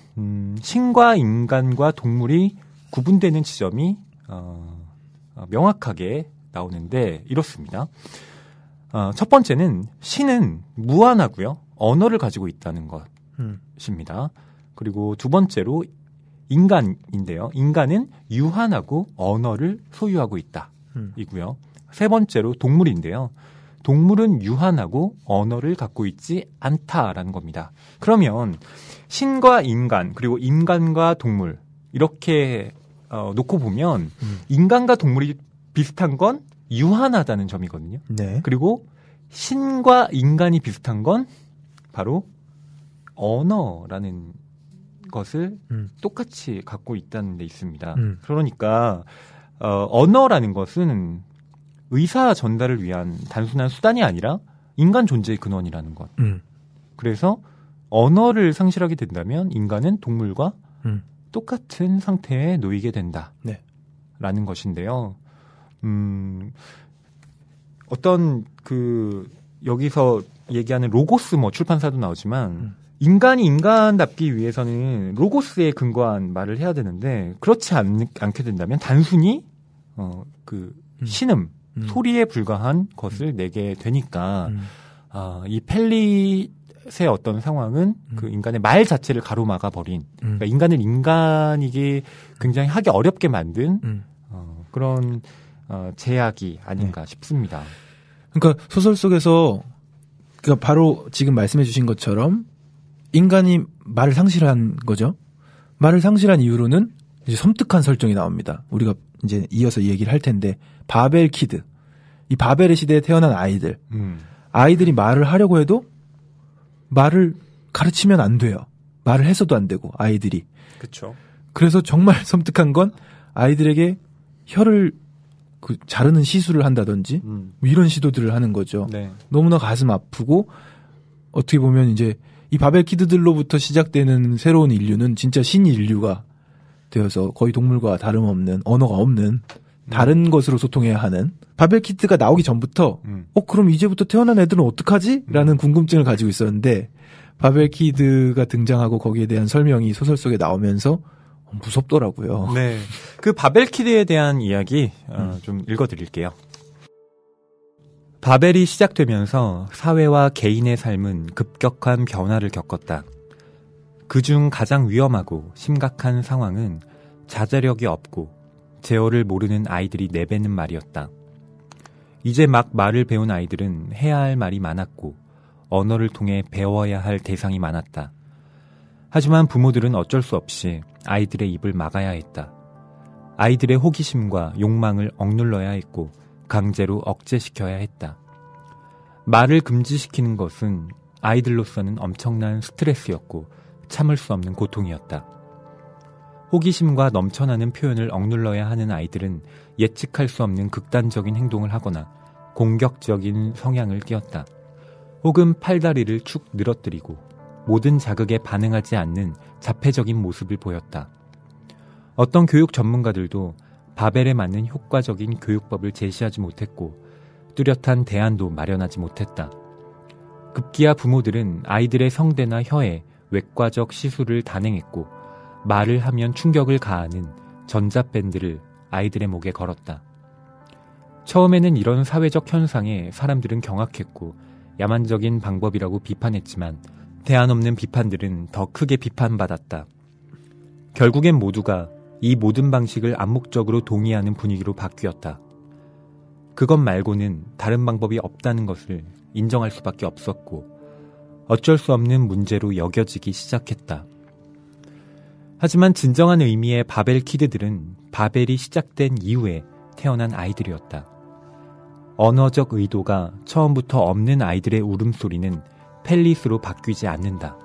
신과 인간과 동물이 구분되는 지점이 명확하게 나오는데 이렇습니다. 첫 번째는 신은 무한하고요. 언어를 가지고 있다는 것입니다. 그리고 두 번째로 인간인데요. 인간은 유한하고 언어를 소유하고 있다. 이고요. 세 번째로 동물인데요. 동물은 유한하고 언어를 갖고 있지 않다라는 겁니다. 그러면 신과 인간 그리고 인간과 동물 이렇게 놓고 보면 인간과 동물이 비슷한 건 유한하다는 점이거든요. 네. 그리고 신과 인간이 비슷한 건 바로 언어라는 것을 똑같이 갖고 있다는 데 있습니다. 그러니까 언어라는 것은 의사 전달을 위한 단순한 수단이 아니라 인간 존재의 근원이라는 것. 그래서 언어를 상실하게 된다면 인간은 동물과 똑같은 상태에 놓이게 된다. 네. 라는 것인데요. 어떤 여기서 얘기하는 로고스 출판사도 나오지만 인간이 인간답기 위해서는 로고스에 근거한 말을 해야 되는데 그렇지 않게 된다면 단순히 신음, 소리에 불과한 것을 내게 되니까 이 펠릿의 어떤 상황은 그 인간의 말 자체를 가로막아 버린 그러니까 인간을 인간이게 굉장히 하기 어렵게 만든 그런 제약이 아닌가 싶습니다. 그러니까 소설 속에서 그러니까 바로 지금 말씀해 주신 것처럼 인간이 말을 상실한 거죠. 말을 상실한 이유로는 이제 섬뜩한 설정이 나옵니다. 우리가 이제 이어서 얘기를 할 텐데 바벨 키드, 이 바벨의 시대에 태어난 아이들이 말을 하려고 해도 말을 가르치면 안 돼요. 말을 해서도 안 되고 아이들이. 그렇죠. 그래서 정말 섬뜩한 건 아이들에게 혀를 자르는 시술을 한다든지 뭐 이런 시도들을 하는 거죠. 네. 너무나 가슴 아프고 어떻게 보면 이제 이 바벨 키드들로부터 시작되는 새로운 인류는 진짜 신인류가 되어서 거의 동물과 다름없는 언어가 없는 다른 것으로 소통해야 하는 바벨 키드가 나오기 전부터 그럼 이제부터 태어난 애들은 어떡하지? 라는 궁금증을 가지고 있었는데 바벨 키드가 등장하고 거기에 대한 설명이 소설 속에 나오면서 무섭더라고요. 네. 그 바벨 키드에 대한 이야기 좀 읽어드릴게요. 바벨이 시작되면서 사회와 개인의 삶은 급격한 변화를 겪었다. 그중 가장 위험하고 심각한 상황은 자제력이 없고 제어를 모르는 아이들이 내뱉는 말이었다. 이제 막 말을 배운 아이들은 해야 할 말이 많았고 언어를 통해 배워야 할 대상이 많았다. 하지만 부모들은 어쩔 수 없이 아이들의 입을 막아야 했다. 아이들의 호기심과 욕망을 억눌러야 했고 강제로 억제시켜야 했다. 말을 금지시키는 것은 아이들로서는 엄청난 스트레스였고 참을 수 없는 고통이었다. 호기심과 넘쳐나는 표현을 억눌러야 하는 아이들은 예측할 수 없는 극단적인 행동을 하거나 공격적인 성향을 띄었다. 혹은 팔다리를 축 늘어뜨리고 모든 자극에 반응하지 않는 자폐적인 모습을 보였다. 어떤 교육 전문가들도 바벨에 맞는 효과적인 교육법을 제시하지 못했고 뚜렷한 대안도 마련하지 못했다. 급기야 부모들은 아이들의 성대나 혀에 외과적 시술을 단행했고 말을 하면 충격을 가하는 전자밴드를 아이들의 목에 걸었다. 처음에는 이런 사회적 현상에 사람들은 경악했고 야만적인 방법이라고 비판했지만 대안 없는 비판들은 더 크게 비판받았다. 결국엔 모두가 이 모든 방식을 암묵적으로 동의하는 분위기로 바뀌었다. 그것 말고는 다른 방법이 없다는 것을 인정할 수밖에 없었고 어쩔 수 없는 문제로 여겨지기 시작했다. 하지만 진정한 의미의 바벨 키드들은 바벨이 시작된 이후에 태어난 아이들이었다. 언어적 의도가 처음부터 없는 아이들의 울음소리는 펠릿으로 바뀌지 않는다.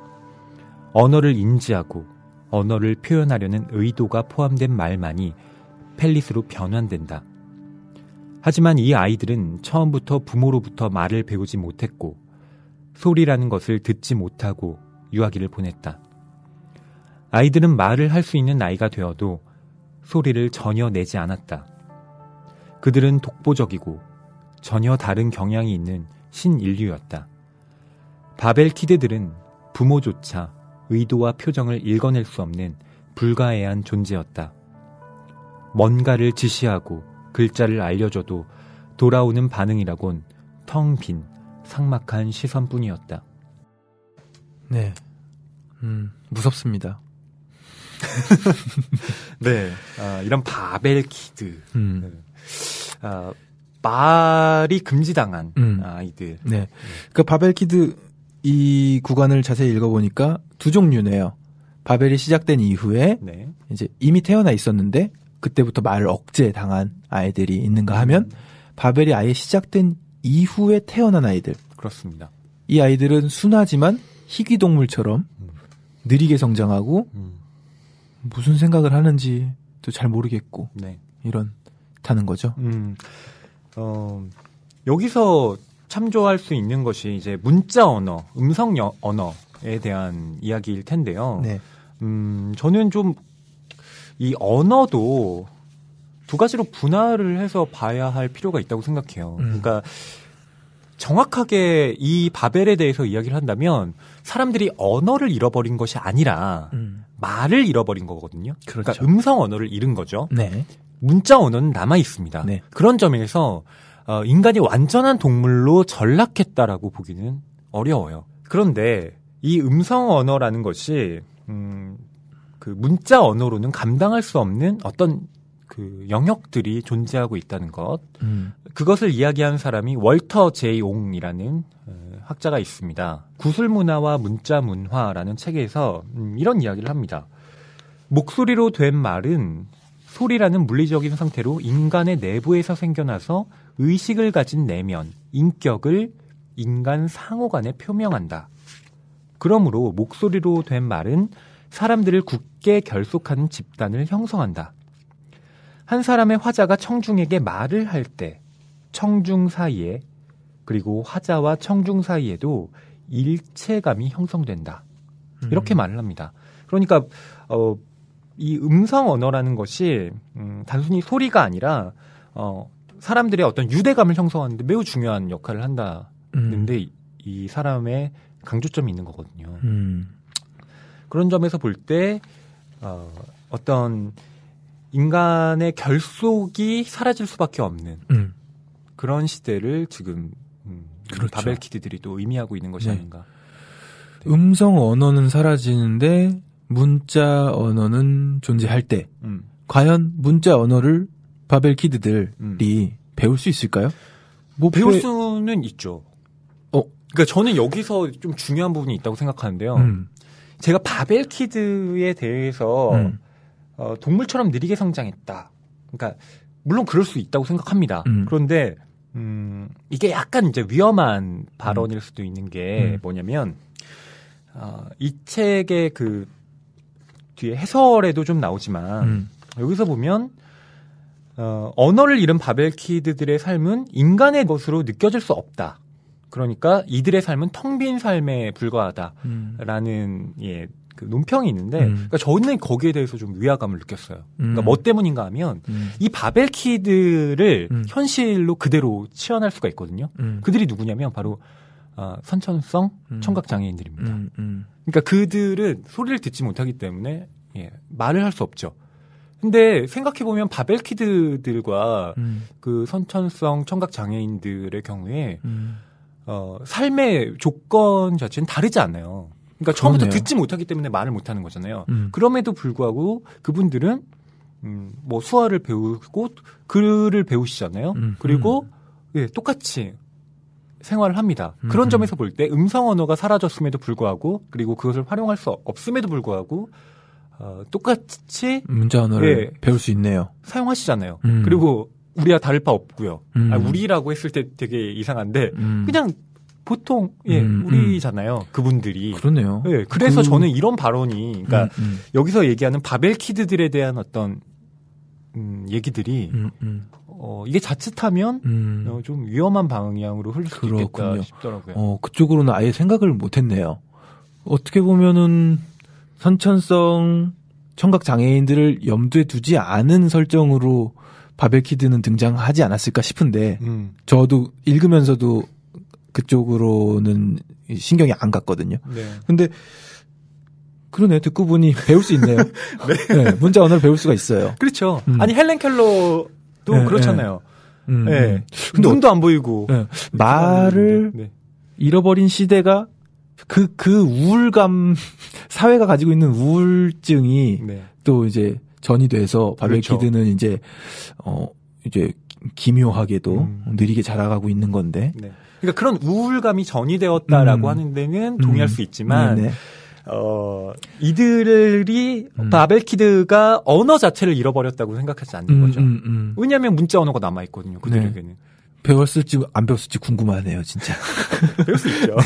언어를 인지하고 언어를 표현하려는 의도가 포함된 말만이 펠릿으로 변환된다. 하지만 이 아이들은 처음부터 부모로부터 말을 배우지 못했고 소리라는 것을 듣지 못하고 유아기를 보냈다. 아이들은 말을 할 수 있는 나이가 되어도 소리를 전혀 내지 않았다. 그들은 독보적이고 전혀 다른 경향이 있는 신인류였다. 바벨 키드들은 부모조차 의도와 표정을 읽어낼 수 없는 불가해한 존재였다. 뭔가를 지시하고 글자를 알려줘도 돌아오는 반응이라곤 텅 빈 삭막한 시선뿐이었다. 네, 무섭습니다. 네, 이런 바벨 키드, 말이 금지당한 아이들. 네, 그 바벨 키드 이 구간을 자세히 읽어보니까 두 종류네요. 바벨이 시작된 이후에 네. 이제 이미 태어나 있었는데 그때부터 말을 억제당한 아이들이 있는가 하면 바벨이 아예 시작된 이후에 태어난 아이들. 그렇습니다. 이 아이들은 순하지만 희귀동물처럼 느리게 성장하고 무슨 생각을 하는지도 잘 모르겠고 네. 이렇다는 거죠. 여기서 참조할 수 있는 것이 이제 문자 언어, 음성 언어에 대한 이야기일 텐데요. 네. 저는 좀 이 언어도 두 가지로 분할을 해서 봐야 할 필요가 있다고 생각해요. 그러니까 정확하게 이 바벨에 대해서 이야기를 한다면 사람들이 언어를 잃어버린 것이 아니라 말을 잃어버린 거거든요. 그렇죠. 그러니까 음성 언어를 잃은 거죠. 네. 문자 언어는 남아 있습니다. 네. 그런 점에서 인간이 완전한 동물로 전락했다라고 보기는 어려워요. 그런데 이 음성 언어라는 것이 그 문자 언어로는 감당할 수 없는 어떤 그 영역들이 존재하고 있다는 것. 그것을 이야기한 사람이 월터 제이 옹이라는 학자가 있습니다. 구술 문화와 문자 문화라는 책에서 이런 이야기를 합니다. 목소리로 된 말은 소리라는 물리적인 상태로 인간의 내부에서 생겨나서 의식을 가진 내면, 인격을 인간 상호 간에 표명한다. 그러므로 목소리로 된 말은 사람들을 굳게 결속하는 집단을 형성한다. 한 사람의 화자가 청중에게 말을 할 때 청중 사이에 그리고 화자와 청중 사이에도 일체감이 형성된다. 이렇게 말을 합니다. 그러니까 이 음성 언어라는 것이 단순히 소리가 아니라 사람들의 어떤 유대감을 형성하는데 매우 중요한 역할을 한다는데 이 사람의 강조점이 있는 거거든요. 그런 점에서 볼 때 어떤 인간의 결속이 사라질 수밖에 없는 그런 시대를 지금 그렇죠. 바벨키드들이 또 의미하고 있는 것이 아닌가. 네. 음성 언어는 사라지는데 문자 언어는 존재할 때 과연 문자 언어를 바벨키드들이 배울 수 있을까요? 뭐 배울 수는 있죠. 그러니까 저는 여기서 좀 중요한 부분이 있다고 생각하는데요. 제가 바벨키드에 대해서 동물처럼 느리게 성장했다. 그러니까 물론 그럴 수 있다고 생각합니다. 그런데 이게 약간 이제 위험한 발언일 수도 있는 게 뭐냐면 이 책의 그 뒤에 해설에도 좀 나오지만 여기서 보면 언어를 잃은 바벨키드들의 삶은 인간의 것으로 느껴질 수 없다. 그러니까 이들의 삶은 텅 빈 삶에 불과하다라는 그 논평이 있는데 그러니까 저는 거기에 대해서 좀 위화감을 느꼈어요. 그러니까 뭐 때문인가 하면 이 바벨키드를 현실로 그대로 치환할 수가 있거든요. 그들이 누구냐면 바로 선천성 청각 장애인들입니다. 그러니까 그들은 소리를 듣지 못하기 때문에 말을 할 수 없죠. 근데 생각해보면 바벨키드들과 그 선천성 청각 장애인들의 경우에 삶의 조건 자체는 다르지 않아요. 그러니까 처음부터 듣지 못하기 때문에 말을 못하는 거잖아요. 그럼에도 불구하고 그분들은 뭐 수어를 배우고 글을 배우시잖아요. 그리고 똑같이 생활을 합니다. 그런 점에서 볼 때 음성 언어가 사라졌음에도 불구하고 그리고 그것을 활용할 수 없음에도 불구하고 똑같이 문자 언어를 배울 수 있네요. 사용하시잖아요. 그리고 우리와 다를 바 없고요. 우리라고 했을 때 되게 이상한데 그냥 보통 우리잖아요. 그분들이. 그러네요. 그래서 저는 이런 발언이 그러니까 여기서 얘기하는 바벨키드들에 대한 어떤 얘기들이 이게 자칫하면 좀 위험한 방향으로 흐를 수도 있겠다 싶더라고요. 그쪽으로는 아예 생각을 못했네요. 어떻게 보면은 선천성 청각 장애인들을 염두에 두지 않은 설정으로 바벨키드는 등장하지 않았을까 싶은데 저도 읽으면서도 그쪽으로는 신경이 안 갔거든요. 네. 근데 그러네. 듣고 보니 배울 수 있네요. 네. 문자 언어를 배울 수가 있어요. 그렇죠. 아니 헬렌 켈러도 그렇잖아요. 근데 눈도 안 보이고 말을 잃어버린 시대가 그 우울감 사회가 가지고 있는 우울증이 또 이제 전이 돼서 바벨키드는 이제 기묘하게도 느리게 자라가고 있는 건데. 그러니까 그런 우울감이 전이 되었다라고 하는 데는 동의할 수 있지만 이들이 바벨키드가 언어 자체를 잃어버렸다고 생각하지 않는 거죠. 왜냐하면 문자 언어가 남아 있거든요. 그들에게는. 배웠을지 안 배웠을지 궁금하네요, 진짜. 배울 수 있죠.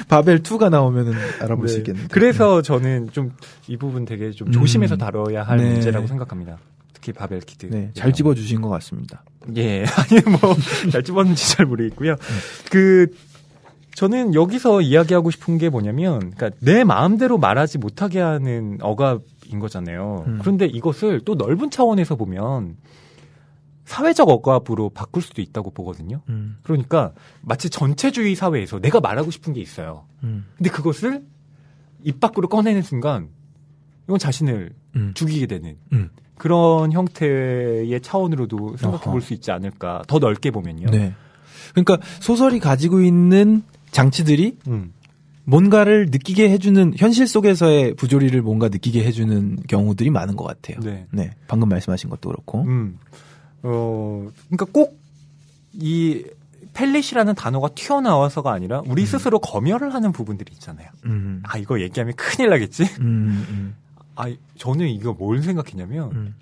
바벨 2가 나오면은 알아볼 수 있겠는데. 그래서 저는 좀 이 부분 되게 좀 조심해서 다뤄야 할 문제라고 생각합니다. 특히 바벨키드. 잘 집어주신 것 같습니다. 아니 잘 집었는지 잘 모르겠고요. 저는 여기서 이야기하고 싶은 게 뭐냐면, 그러니까 내 마음대로 말하지 못하게 하는 억압인 거잖아요. 그런데 이것을 또 넓은 차원에서 보면 사회적 억압으로 바꿀 수도 있다고 보거든요. 그러니까 마치 전체주의 사회에서 내가 말하고 싶은 게 있어요. 근데 그것을 입 밖으로 꺼내는 순간 이건 자신을 죽이게 되는 그런 형태의 차원으로도 생각해 볼 수 있지 않을까. 더 넓게 보면요. 네. 그러니까 소설이 가지고 있는 장치들이 뭔가를 느끼게 해주는, 현실 속에서의 부조리를 뭔가 느끼게 해주는 경우들이 많은 것 같아요. 네. 방금 말씀하신 것도 그렇고. 그러니까 꼭 이 펠릿이라는 단어가 튀어나와서가 아니라 우리 스스로 검열을 하는 부분들이 있잖아요. 이거 얘기하면 큰일 나겠지? 저는 이거 뭘 생각했냐면,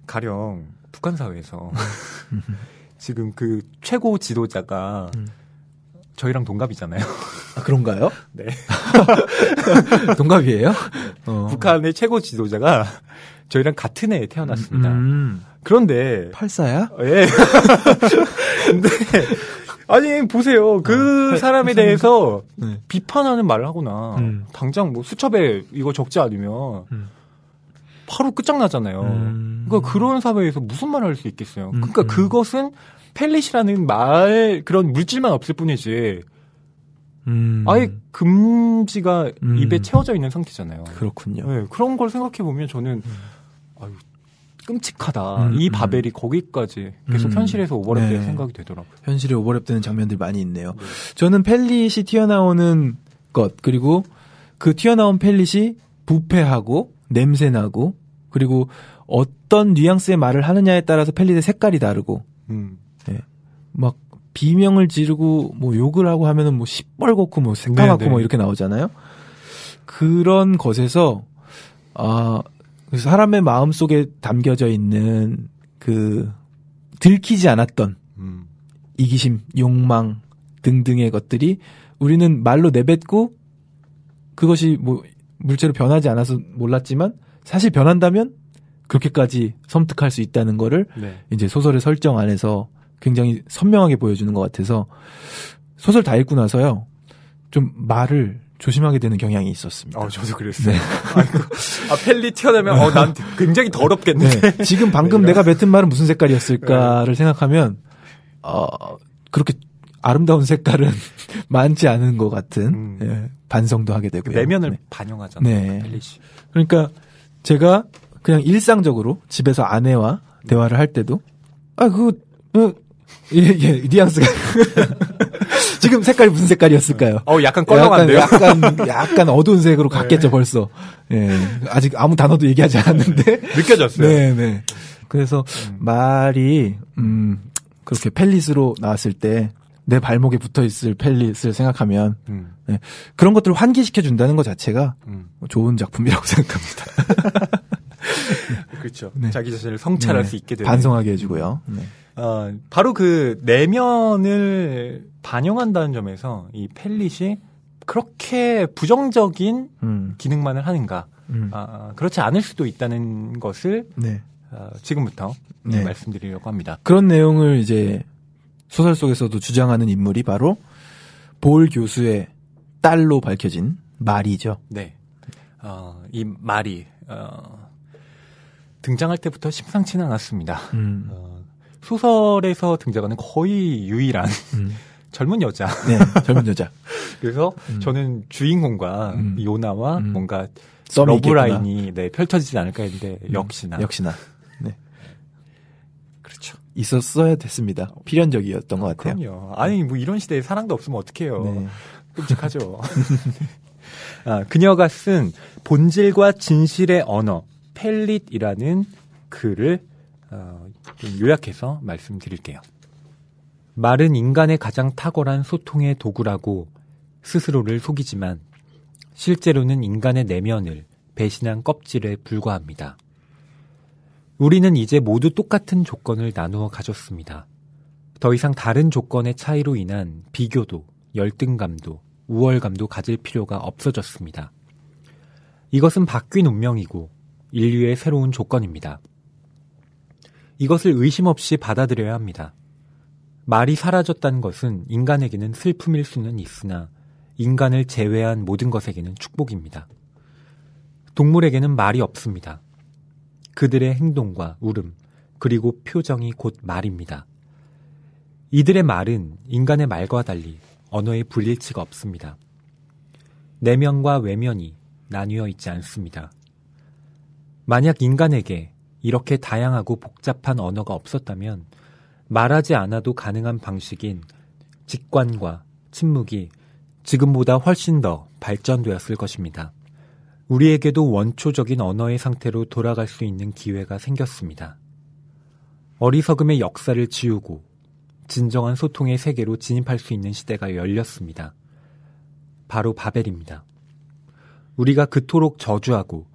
가령 북한 사회에서 지금 그 최고 지도자가 저희랑 동갑이잖아요. 아, 그런가요? 네. 동갑이에요? 북한의 최고 지도자가 저희랑 같은 해에 태어났습니다. 그런데 84야? 예. 근데 아니 보세요. 그 사람에 대해서 네. 비판하는 말을 하거나 당장 뭐 수첩에 이거 적지 않으면 바로 끝장나잖아요. 그러니까 그런 사회에서 무슨 말을 할 수 있겠어요. 그러니까 그것은 펠릿이라는 말 그런 물질만 없을 뿐이지 아예 금지가 입에 채워져 있는 상태잖아요. 그렇군요. 네, 그런 걸 생각해 보면 저는 아유, 끔찍하다. 이 바벨이 거기까지 계속 현실에서 오버랩될 생각이 되더라고요. 현실에 오버랩되는 장면들 많이 있네요. 네. 저는 펠릿이 튀어나오는 것 그리고 그 튀어나온 펠릿이 부패하고 냄새나고 그리고 어떤 뉘앙스의 말을 하느냐에 따라서 펠릿의 색깔이 다르고 네. 막 비명을 지르고 뭐 욕을 하고 하면은 뭐 시뻘겋고 뭐 새까맣고 뭐 이렇게 나오잖아요. 그런 것에서 사람의 마음 속에 담겨져 있는 그 들키지 않았던 이기심, 욕망 등등의 것들이 우리는 말로 내뱉고 그것이 뭐 물체로 변하지 않아서 몰랐지만 사실 변한다면 그렇게까지 섬뜩할 수 있다는 거를 네. 이제 소설의 설정 안에서 굉장히 선명하게 보여주는 것 같아서 소설 다 읽고 나서요 좀 말을 조심하게 되는 경향이 있었습니다. 저도 그랬어요. 네. 아이고, 펠릿 튀어나오면 난 굉장히 더럽겠는데. 네. 지금 방금 내가 뱉은 말은 무슨 색깔이었을까를 네. 생각하면 그렇게 아름다운 색깔은 많지 않은 것 같은 예, 반성도 하게 되고요. 내면을 네. 반영하잖아요. 네. 펠릿이. 그러니까 제가 그냥 일상적으로 집에서 아내와 대화를 할 때도 이게 뉘앙스가 지금 색깔이 무슨 색깔이었을까요? 약간 껄렁한데요? 약간 어두운 색으로 갔겠죠, 벌써. 예. 아직 아무 단어도 얘기하지 않았는데. 느껴졌어요. 네. 그래서 말이, 그렇게 펠릿으로 나왔을 때 내 발목에 붙어 있을 펠릿을 생각하면, 네. 그런 것들을 환기시켜준다는 것 자체가 좋은 작품이라고 생각합니다. 그렇죠. 네. 자기 자신을 성찰할 수 있게 되는. 반성하게 해주고요. 네. 바로 그 내면을 반영한다는 점에서 이 펠릿이 그렇게 부정적인 기능만을 하는가? 그렇지 않을 수도 있다는 것을 네. 지금부터 네. 말씀드리려고 합니다. 그런 내용을 이제 소설 속에서도 주장하는 인물이 바로 볼 교수의 딸로 밝혀진 마리죠. 네. 이 마리 등장할 때부터 심상치는 않았습니다. 소설에서 등장하는 거의 유일한 젊은 여자. 네, 젊은 여자. 그래서 저는 주인공과 요나와 뭔가 러브라인이 네, 펼쳐지지 않을까 했는데 역시나. 네. 그렇죠. 있었어야 됐습니다. 필연적이었던 것 같아요. 그럼요. 아니 뭐 이런 시대에 사랑도 없으면 어떡해요. 네. 끔찍하죠. 그녀가 쓴 본질과 진실의 언어, 펠릿이라는 글을 좀 요약해서 말씀드릴게요. 말은 인간의 가장 탁월한 소통의 도구라고 스스로를 속이지만 실제로는 인간의 내면을 배신한 껍질에 불과합니다. 우리는 이제 모두 똑같은 조건을 나누어 가졌습니다. 더 이상 다른 조건의 차이로 인한 비교도, 열등감도, 우월감도 가질 필요가 없어졌습니다. 이것은 바뀐 운명이고 인류의 새로운 조건입니다. 이것을 의심 없이 받아들여야 합니다. 말이 사라졌다는 것은 인간에게는 슬픔일 수는 있으나 인간을 제외한 모든 것에게는 축복입니다. 동물에게는 말이 없습니다. 그들의 행동과 울음, 그리고 표정이 곧 말입니다. 이들의 말은 인간의 말과 달리 언어의 불일치가 없습니다. 내면과 외면이 나뉘어 있지 않습니다. 만약 인간에게 이렇게 다양하고 복잡한 언어가 없었다면 말하지 않아도 가능한 방식인 직관과 침묵이 지금보다 훨씬 더 발전되었을 것입니다. 우리에게도 원초적인 언어의 상태로 돌아갈 수 있는 기회가 생겼습니다. 어리석음의 역사를 지우고 진정한 소통의 세계로 진입할 수 있는 시대가 열렸습니다. 바로 바벨입니다. 우리가 그토록 저주하고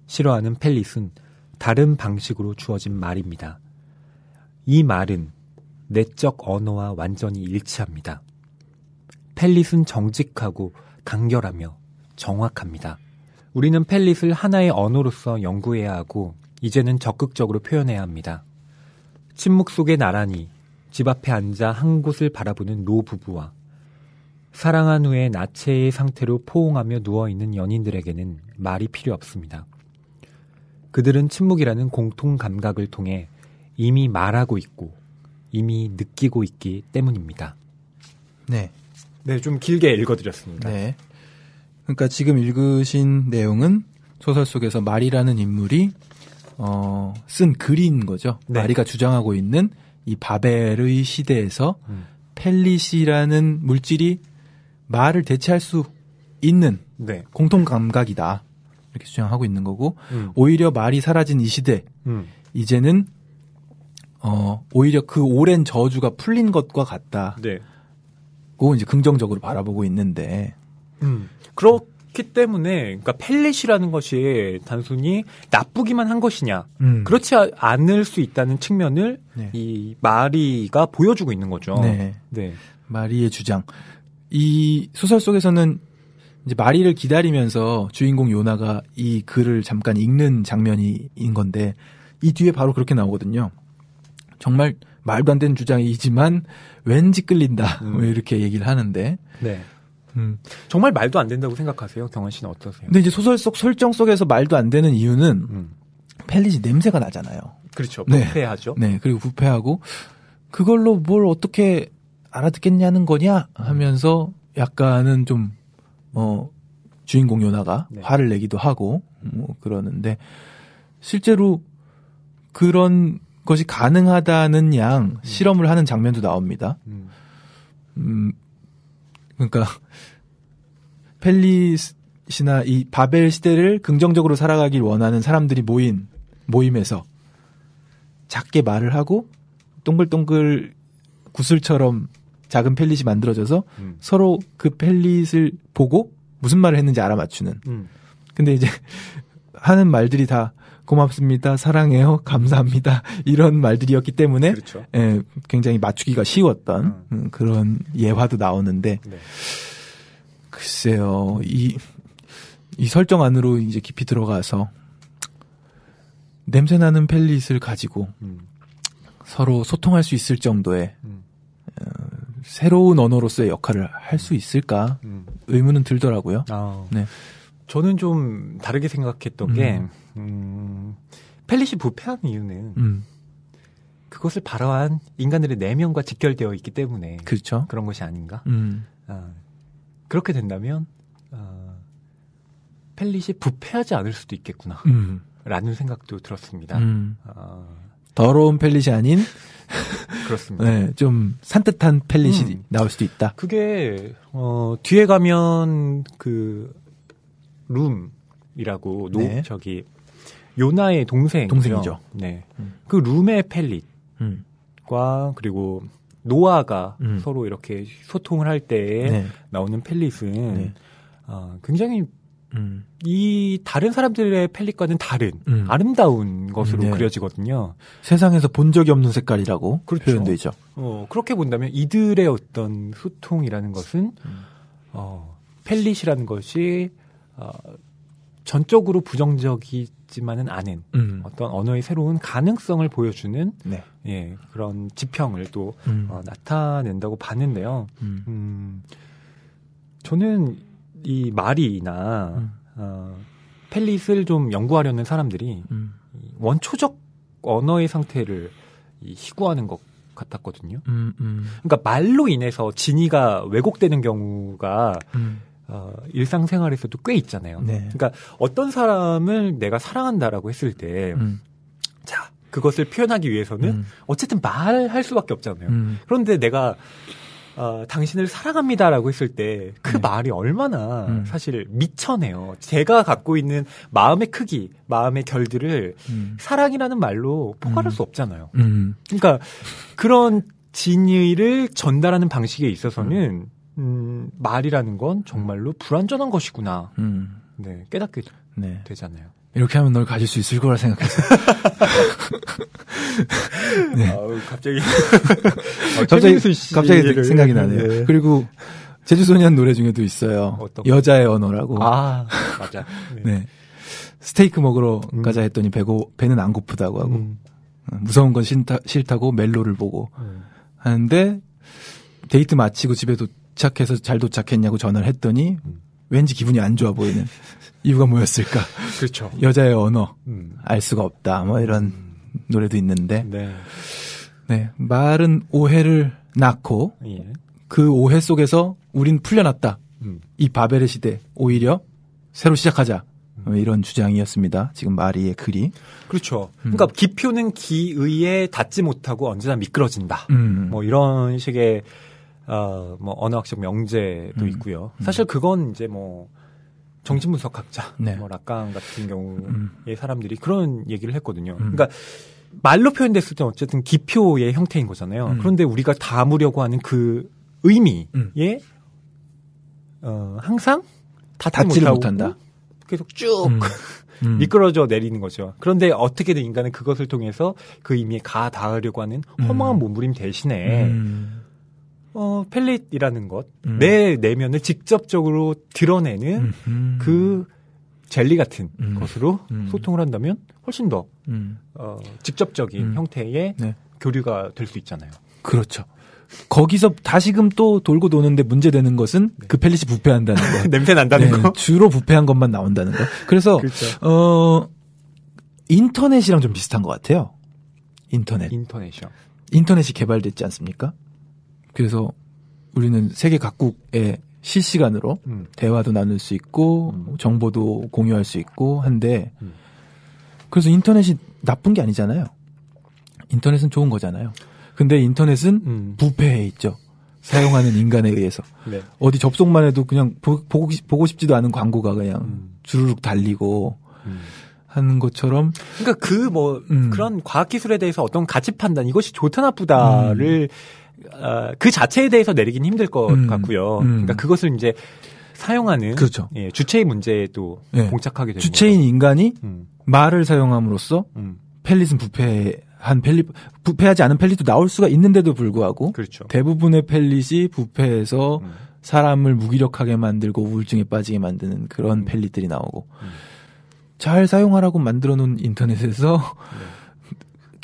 싫어하는 펠릿은 다른 방식으로 주어진 말입니다. 이 말은 내적 언어와 완전히 일치합니다. 펠릿은 정직하고 간결하며 정확합니다. 우리는 펠릿을 하나의 언어로서 연구해야 하고 이제는 적극적으로 표현해야 합니다. 침묵 속에 나란히 집 앞에 앉아 한 곳을 바라보는 노 부부와 사랑한 후에 나체의 상태로 포옹하며 누워있는 연인들에게는 말이 필요 없습니다. 그들은 침묵이라는 공통 감각을 통해 이미 말하고 있고 이미 느끼고 있기 때문입니다. 네. 네, 좀 길게 읽어드렸습니다. 네. 그러니까 지금 읽으신 내용은 소설 속에서 마리라는 인물이 쓴 글인 거죠. 네. 마리가 주장하고 있는 이 바벨의 시대에서 펠릿이라는 물질이 말을 대체할 수 있는 네. 공통 감각이다. 이렇게 주장하고 있는 거고 오히려 말이 사라진 이 시대 이제는 오히려 그 오랜 저주가 풀린 것과 같다. 네. 고 이제 긍정적으로 바라보고 있는데 그렇기 때문에 그러니까 펠릿이라는 것이 단순히 나쁘기만 한 것이냐 그렇지 않을 수 있다는 측면을 네. 이 마리가 보여주고 있는 거죠. 네. 네. 마리의 주장. 이 소설 속에서는 이제 마리를 기다리면서 주인공 요나가 이 글을 잠깐 읽는 장면인 건데 이 뒤에 바로 그렇게 나오거든요. 정말 말도 안 되는 주장이지만 왠지 끌린다. 이렇게 얘기를 하는데. 네. 정말 말도 안 된다고 생각하세요? 경환 씨는 어떠세요? 근데 이제 소설 속 설정 속에서 말도 안 되는 이유는 펠릿이 냄새가 나잖아요. 그렇죠. 부패하죠. 네. 그리고 부패하고 그걸로 뭘 어떻게 알아듣겠냐는 거냐 하면서 약간은 좀 주인공 요나가 네. 화를 내기도 하고 그러는데 실제로 그런 것이 가능하다는 양 실험을 하는 장면도 나옵니다. 그러니까 펠릿이나 이 바벨 시대를 긍정적으로 살아가길 원하는 사람들이 모임에서 작게 말을 하고 동글동글 구슬처럼 작은 펠릿이 만들어져서 서로 그 펠릿을 보고 무슨 말을 했는지 알아맞추는. 근데 이제 하는 말들이 다 고맙습니다, 사랑해요, 감사합니다 이런 말들이었기 때문에 그렇죠. 예, 굉장히 맞추기가 쉬웠던 그런 예화도 나오는데 네. 글쎄요 이 설정 안으로 이제 깊이 들어가서 냄새나는 펠릿을 가지고 서로 소통할 수 있을 정도의 새로운 언어로서의 역할을 할 수 있을까 의문은 들더라고요. 네. 저는 좀 다르게 생각했던 게 펠릿이 부패한 이유는 그것을 바라한 인간들의 내면과 직결되어 있기 때문에 그렇죠. 그런 것이 아닌가? 그렇게 된다면 펠릿이 부패하지 않을 수도 있겠구나 라는 생각도 들었습니다. 더러운 펠릿이 아닌 그렇습니다. 네, 좀 산뜻한 펠릿이 나올 수도 있다. 그게 뒤에 가면 그 룸이라고 네. 저기 요나의 동생이죠. 네. 그 룸의 펠릿과 그리고 노아가 서로 이렇게 소통을 할 때 네. 나오는 펠릿은 네. 굉장히 이 다른 사람들의 펠릿과는 다른 아름다운 것으로 네. 그려지거든요. 세상에서 본 적이 없는 색깔이라고 그렇죠. 표현되죠. 그렇게 본다면 이들의 어떤 소통이라는 것은 펠릿이라는 것이 전적으로 부정적이지만은 않은 어떤 언어의 새로운 가능성을 보여주는 네. 예, 그런 지평을 또 나타낸다고 봤는데요. 저는 이 말이나 펠릿을 좀 연구하려는 사람들이 원초적 언어의 상태를 희구하는 것 같았거든요. 그러니까 말로 인해서 진위가 왜곡되는 경우가 일상생활에서도 꽤 있잖아요. 네. 그러니까 어떤 사람을 내가 사랑한다라고 했을 때, 자, 그것을 표현하기 위해서는 어쨌든 말할 수밖에 없잖아요. 그런데 내가 당신을 사랑합니다라고 했을 때 그 말이 얼마나 사실 미천해요. 제가 갖고 있는 마음의 크기, 마음의 결들을 사랑이라는 말로 포괄할 수 없잖아요. 그러니까 그런 진의를 전달하는 방식에 있어서는 말이라는 건 정말로 불완전한 것이구나. 네, 깨닫게 네. 되잖아요. 이렇게 하면 널 가질 수 있을 거라 생각해서. 네. 갑자기 갑자기 생각이 나네요. 네. 그리고 제주소년 노래 중에도 있어요. 여자의 언어라고. 아, 맞아. 네. 네. 스테이크 먹으러 가자 했더니 배는 안 고프다고 하고 무서운 건 싫다고 멜로를 보고 하는데 데이트 마치고 집에 도착해서 잘 도착했냐고 전화를 했더니 왠지 기분이 안 좋아 보이는 이유가 뭐였을까? 그렇죠. 여자의 언어 알 수가 없다. 뭐 이런 노래도 있는데 네. 네. 말은 오해를 낳고 예. 그 오해 속에서 우린 풀려났다. 이 바벨의 시대 오히려 새로 시작하자. 이런 주장이었습니다. 지금 마리의 글이. 그렇죠. 그러니까 기표는 기의에 닿지 못하고 언제나 미끄러진다. 뭐 이런 식의 뭐 언어학적 명제도 있고요. 사실 그건 이제 뭐 정신분석학자, 네. 뭐 락강 같은 경우의 사람들이 그런 얘기를 했거든요. 그러니까 말로 표현됐을 때 어쨌든 기표의 형태인 거잖아요. 그런데 우리가 담으려고 하는 그 의미에 항상 닿지를 못한다. 계속 쭉 미끄러져 내리는 거죠. 그런데 어떻게든 인간은 그것을 통해서 그 의미에 닿으려고 하는 허망한 몸부림 대신에 펠릿이라는 것, 내 내면을 직접적으로 드러내는 그 젤리 같은 것으로 소통을 한다면 훨씬 더 직접적인 형태의 네. 교류가 될 수 있잖아요. 그렇죠. 거기서 다시금 또 돌고 도는데 문제되는 것은 네. 그 펠릿이 부패한다는 거. 냄새 난다는 네, 거. 주로 부패한 것만 나온다는 거. 그래서 그렇죠. 인터넷이랑 좀 비슷한 것 같아요. 인터넷이요. 인터넷이 개발됐지 않습니까? 그래서 우리는 세계 각국에 실시간으로 대화도 나눌 수 있고 정보도 공유할 수 있고 한데 그래서 인터넷이 나쁜 게 아니잖아요. 인터넷은 좋은 거잖아요. 근데 인터넷은 부패해 있죠. 사용하는 인간에 의해서. 네. 어디 접속만 해도 그냥 보고 싶지도 않은 광고가 그냥 주르륵 달리고 하는 것처럼. 그러니까 그런 과학기술에 대해서 어떤 가치 판단, 이것이 좋다 나쁘다를 그 자체에 대해서 내리긴 힘들 것 같고요. 그러니까 그것을 이제 사용하는 그렇죠. 예, 주체의 문제에도 네. 봉착하게 되는 주체인 거죠. 인간이 말을 사용함으로써 펠릿은 부패하지 않은 펠릿도 나올 수가 있는데도 불구하고 그렇죠. 대부분의 펠릿이 부패해서 사람을 무기력하게 만들고 우울증에 빠지게 만드는 그런 펠릿들이 나오고 잘 사용하라고 만들어 놓은 인터넷에서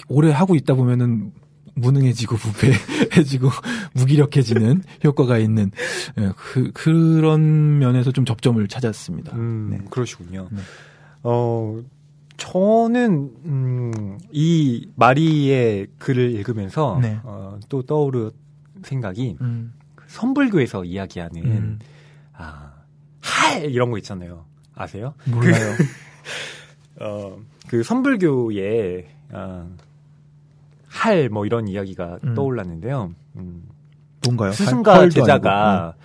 오래 하고 있다 보면은 무능해지고 부패해지고 무기력해지는 효과가 있는 그런 면에서 좀 접점을 찾았습니다. 네. 그러시군요. 네. 저는 이 마리의 글을 읽으면서 네. 또 떠오른 생각이 선불교에서 이야기하는 할 이런 거 있잖아요. 아세요? 몰라요. 그 선불교의 할 뭐 이런 이야기가 떠올랐는데요. 뭔가요? 스승과 제자가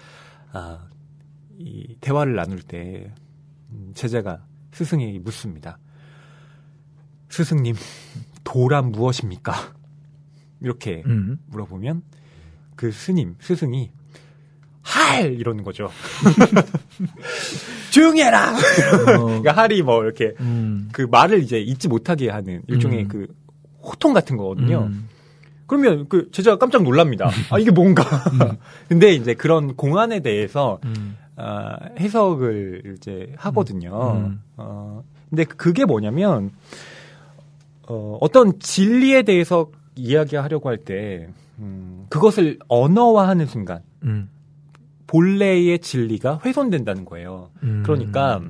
이 대화를 나눌 때 제자가 스승에게 묻습니다. 스승님, 도란 무엇입니까? 이렇게 물어보면 그 스승이 할 이러는 거죠. 조용히 해라. 그러니까 할이 뭐 이렇게 그 말을 이제 잊지 못하게 하는 일종의 그 호통 같은 거거든요. 그러면 그 제자가 깜짝 놀랍니다. 아 이게 뭔가. 근데 이제 그런 공안에 대해서 해석을 이제 하거든요. 근데 그게 뭐냐면 어떤 진리에 대해서 이야기하려고 할 때 그것을 언어화하는 순간 본래의 진리가 훼손된다는 거예요. 그러니까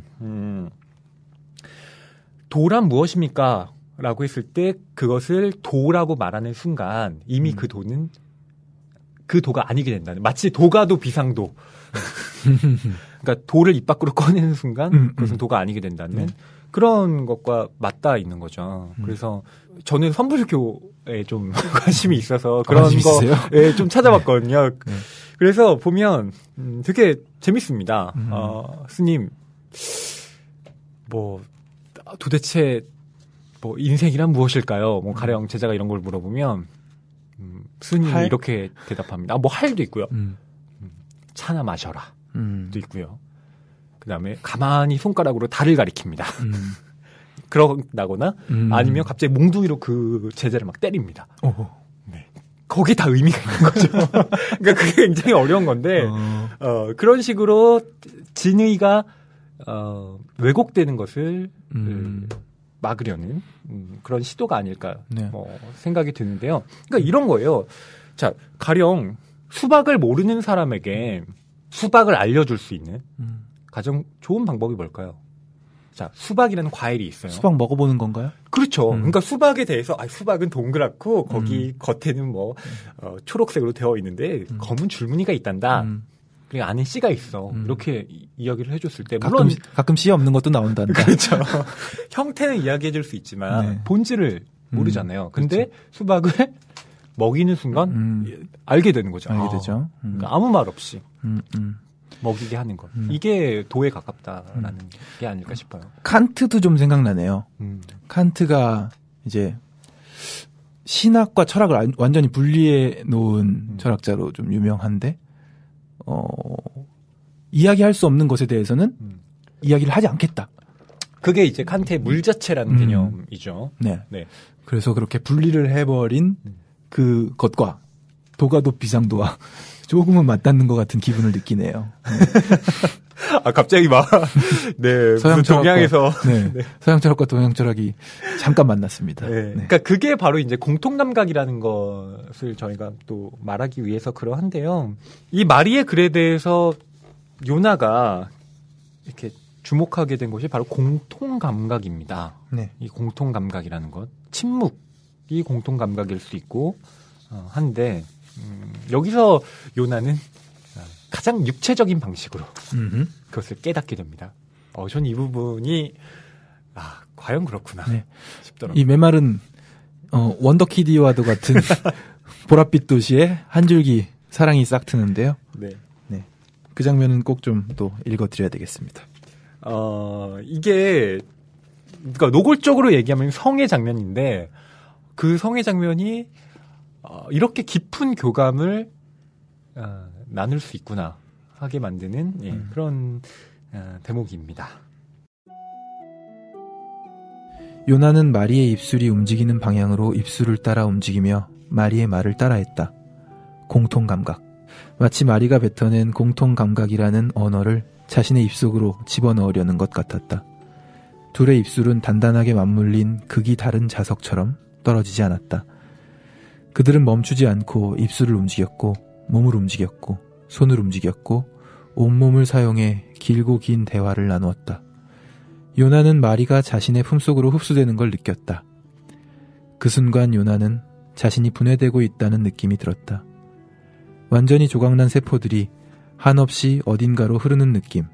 도란 무엇입니까? 라고 했을 때 그것을 도라고 말하는 순간 이미 그 도는 그 도가 아니게 된다는, 마치 도가도 비상도. 그러니까 도를 입 밖으로 꺼내는 순간 그것은 도가 아니게 된다는 그런 것과 맞닿아 있는 거죠. 그래서 저는 선불교에 좀 관심이 있어서 그런 거에 좀 찾아봤거든요. 그래서 보면 되게 재밌습니다. 스님, 뭐 도대체 뭐 인생이란 무엇일까요? 뭐 가령 제자가 이런 걸 물어보면 스님이 이렇게 대답합니다. 뭐 할도 있고요. 차나 마셔라. 도 있고요. 그다음에 가만히 손가락으로 달을 가리킵니다. 그런다거나 아니면 갑자기 몽둥이로 그 제자를 막 때립니다. 네. 거기 다 의미가 있는 거죠. 그러니까 그게 굉장히 어려운 건데, 그런 식으로 진의가, 왜곡되는 것을, 막으려는, 그런 시도가 아닐까, 네. 생각이 드는데요. 그러니까 이런 거예요. 자, 가령 수박을 모르는 사람에게 수박을 알려줄 수 있는 가장 좋은 방법이 뭘까요? 자, 수박이라는 과일이 있어요. 수박 먹어보는 건가요? 그렇죠. 그러니까 수박에 대해서 수박은 동그랗고 거기 겉에는 초록색으로 되어 있는데 검은 줄무늬가 있단다. 그리고 안에 씨가 있어. 이렇게 이야기를 해줬을 때 물론 가끔 씨 없는 것도 나온단다. 그렇죠. 형태는 이야기해줄 수 있지만 네. 본질을 모르잖아요. 근데 그렇죠. 수박을 먹이는 순간 알게 되는 거죠. 알게 되죠. 그러니까 아무 말 없이. 먹이게 하는 것. 이게 도에 가깝다라는 게 아닐까 싶어요. 칸트도 좀 생각나네요. 칸트가 이제 신학과 철학을 완전히 분리해 놓은 철학자로 좀 유명한데, 이야기할 수 없는 것에 대해서는 이야기를 하지 않겠다. 그게 이제 칸트의 물자체라는 개념이죠. 네. 네. 그래서 그렇게 분리를 해버린 그 것과 도가도 비상도와 조금은 맞닿는 것 같은 기분을 느끼네요. 네. 갑자기 네, 서양 동양에서. 네. 네. 서양 철학과 동양 철학이 잠깐 만났습니다. 네. 네. 그러니까 그게 바로 이제 공통감각이라는 것을 저희가 또 말하기 위해서 그러한데요. 이 마리의 글에 대해서 요나가 이렇게 주목하게 된 것이 바로 공통감각입니다. 네. 이 공통감각이라는 것. 침묵이 공통감각일 수 있고, 한데, 여기서 요나는 가장 육체적인 방식으로 그것을 깨닫게 됩니다. 전 이 부분이 과연 그렇구나 네. 싶더라고요. 이 메말은 원더키디와도 같은 보랏빛 도시에 한 줄기 사랑이 싹 트는데요. 네. 네. 그 장면은 꼭 좀 또 읽어드려야 되겠습니다. 이게 그러니까 노골적으로 얘기하면 성의 장면인데 그 성의 장면이 이렇게 깊은 교감을 나눌 수 있구나 하게 만드는 그런 대목입니다. 요나는 마리의 입술이 움직이는 방향으로 입술을 따라 움직이며 마리의 말을 따라했다. 공통감각. 마치 마리가 뱉어낸 공통감각이라는 언어를 자신의 입속으로 집어넣으려는 것 같았다. 둘의 입술은 단단하게 맞물린 극이 다른 자석처럼 떨어지지 않았다. 그들은 멈추지 않고 입술을 움직였고 몸을 움직였고 손을 움직였고 온몸을 사용해 길고 긴 대화를 나누었다. 요나는 마리가 자신의 품속으로 흡수되는 걸 느꼈다. 그 순간 요나는 자신이 분해되고 있다는 느낌이 들었다. 완전히 조각난 세포들이 한없이 어딘가로 흐르는 느낌.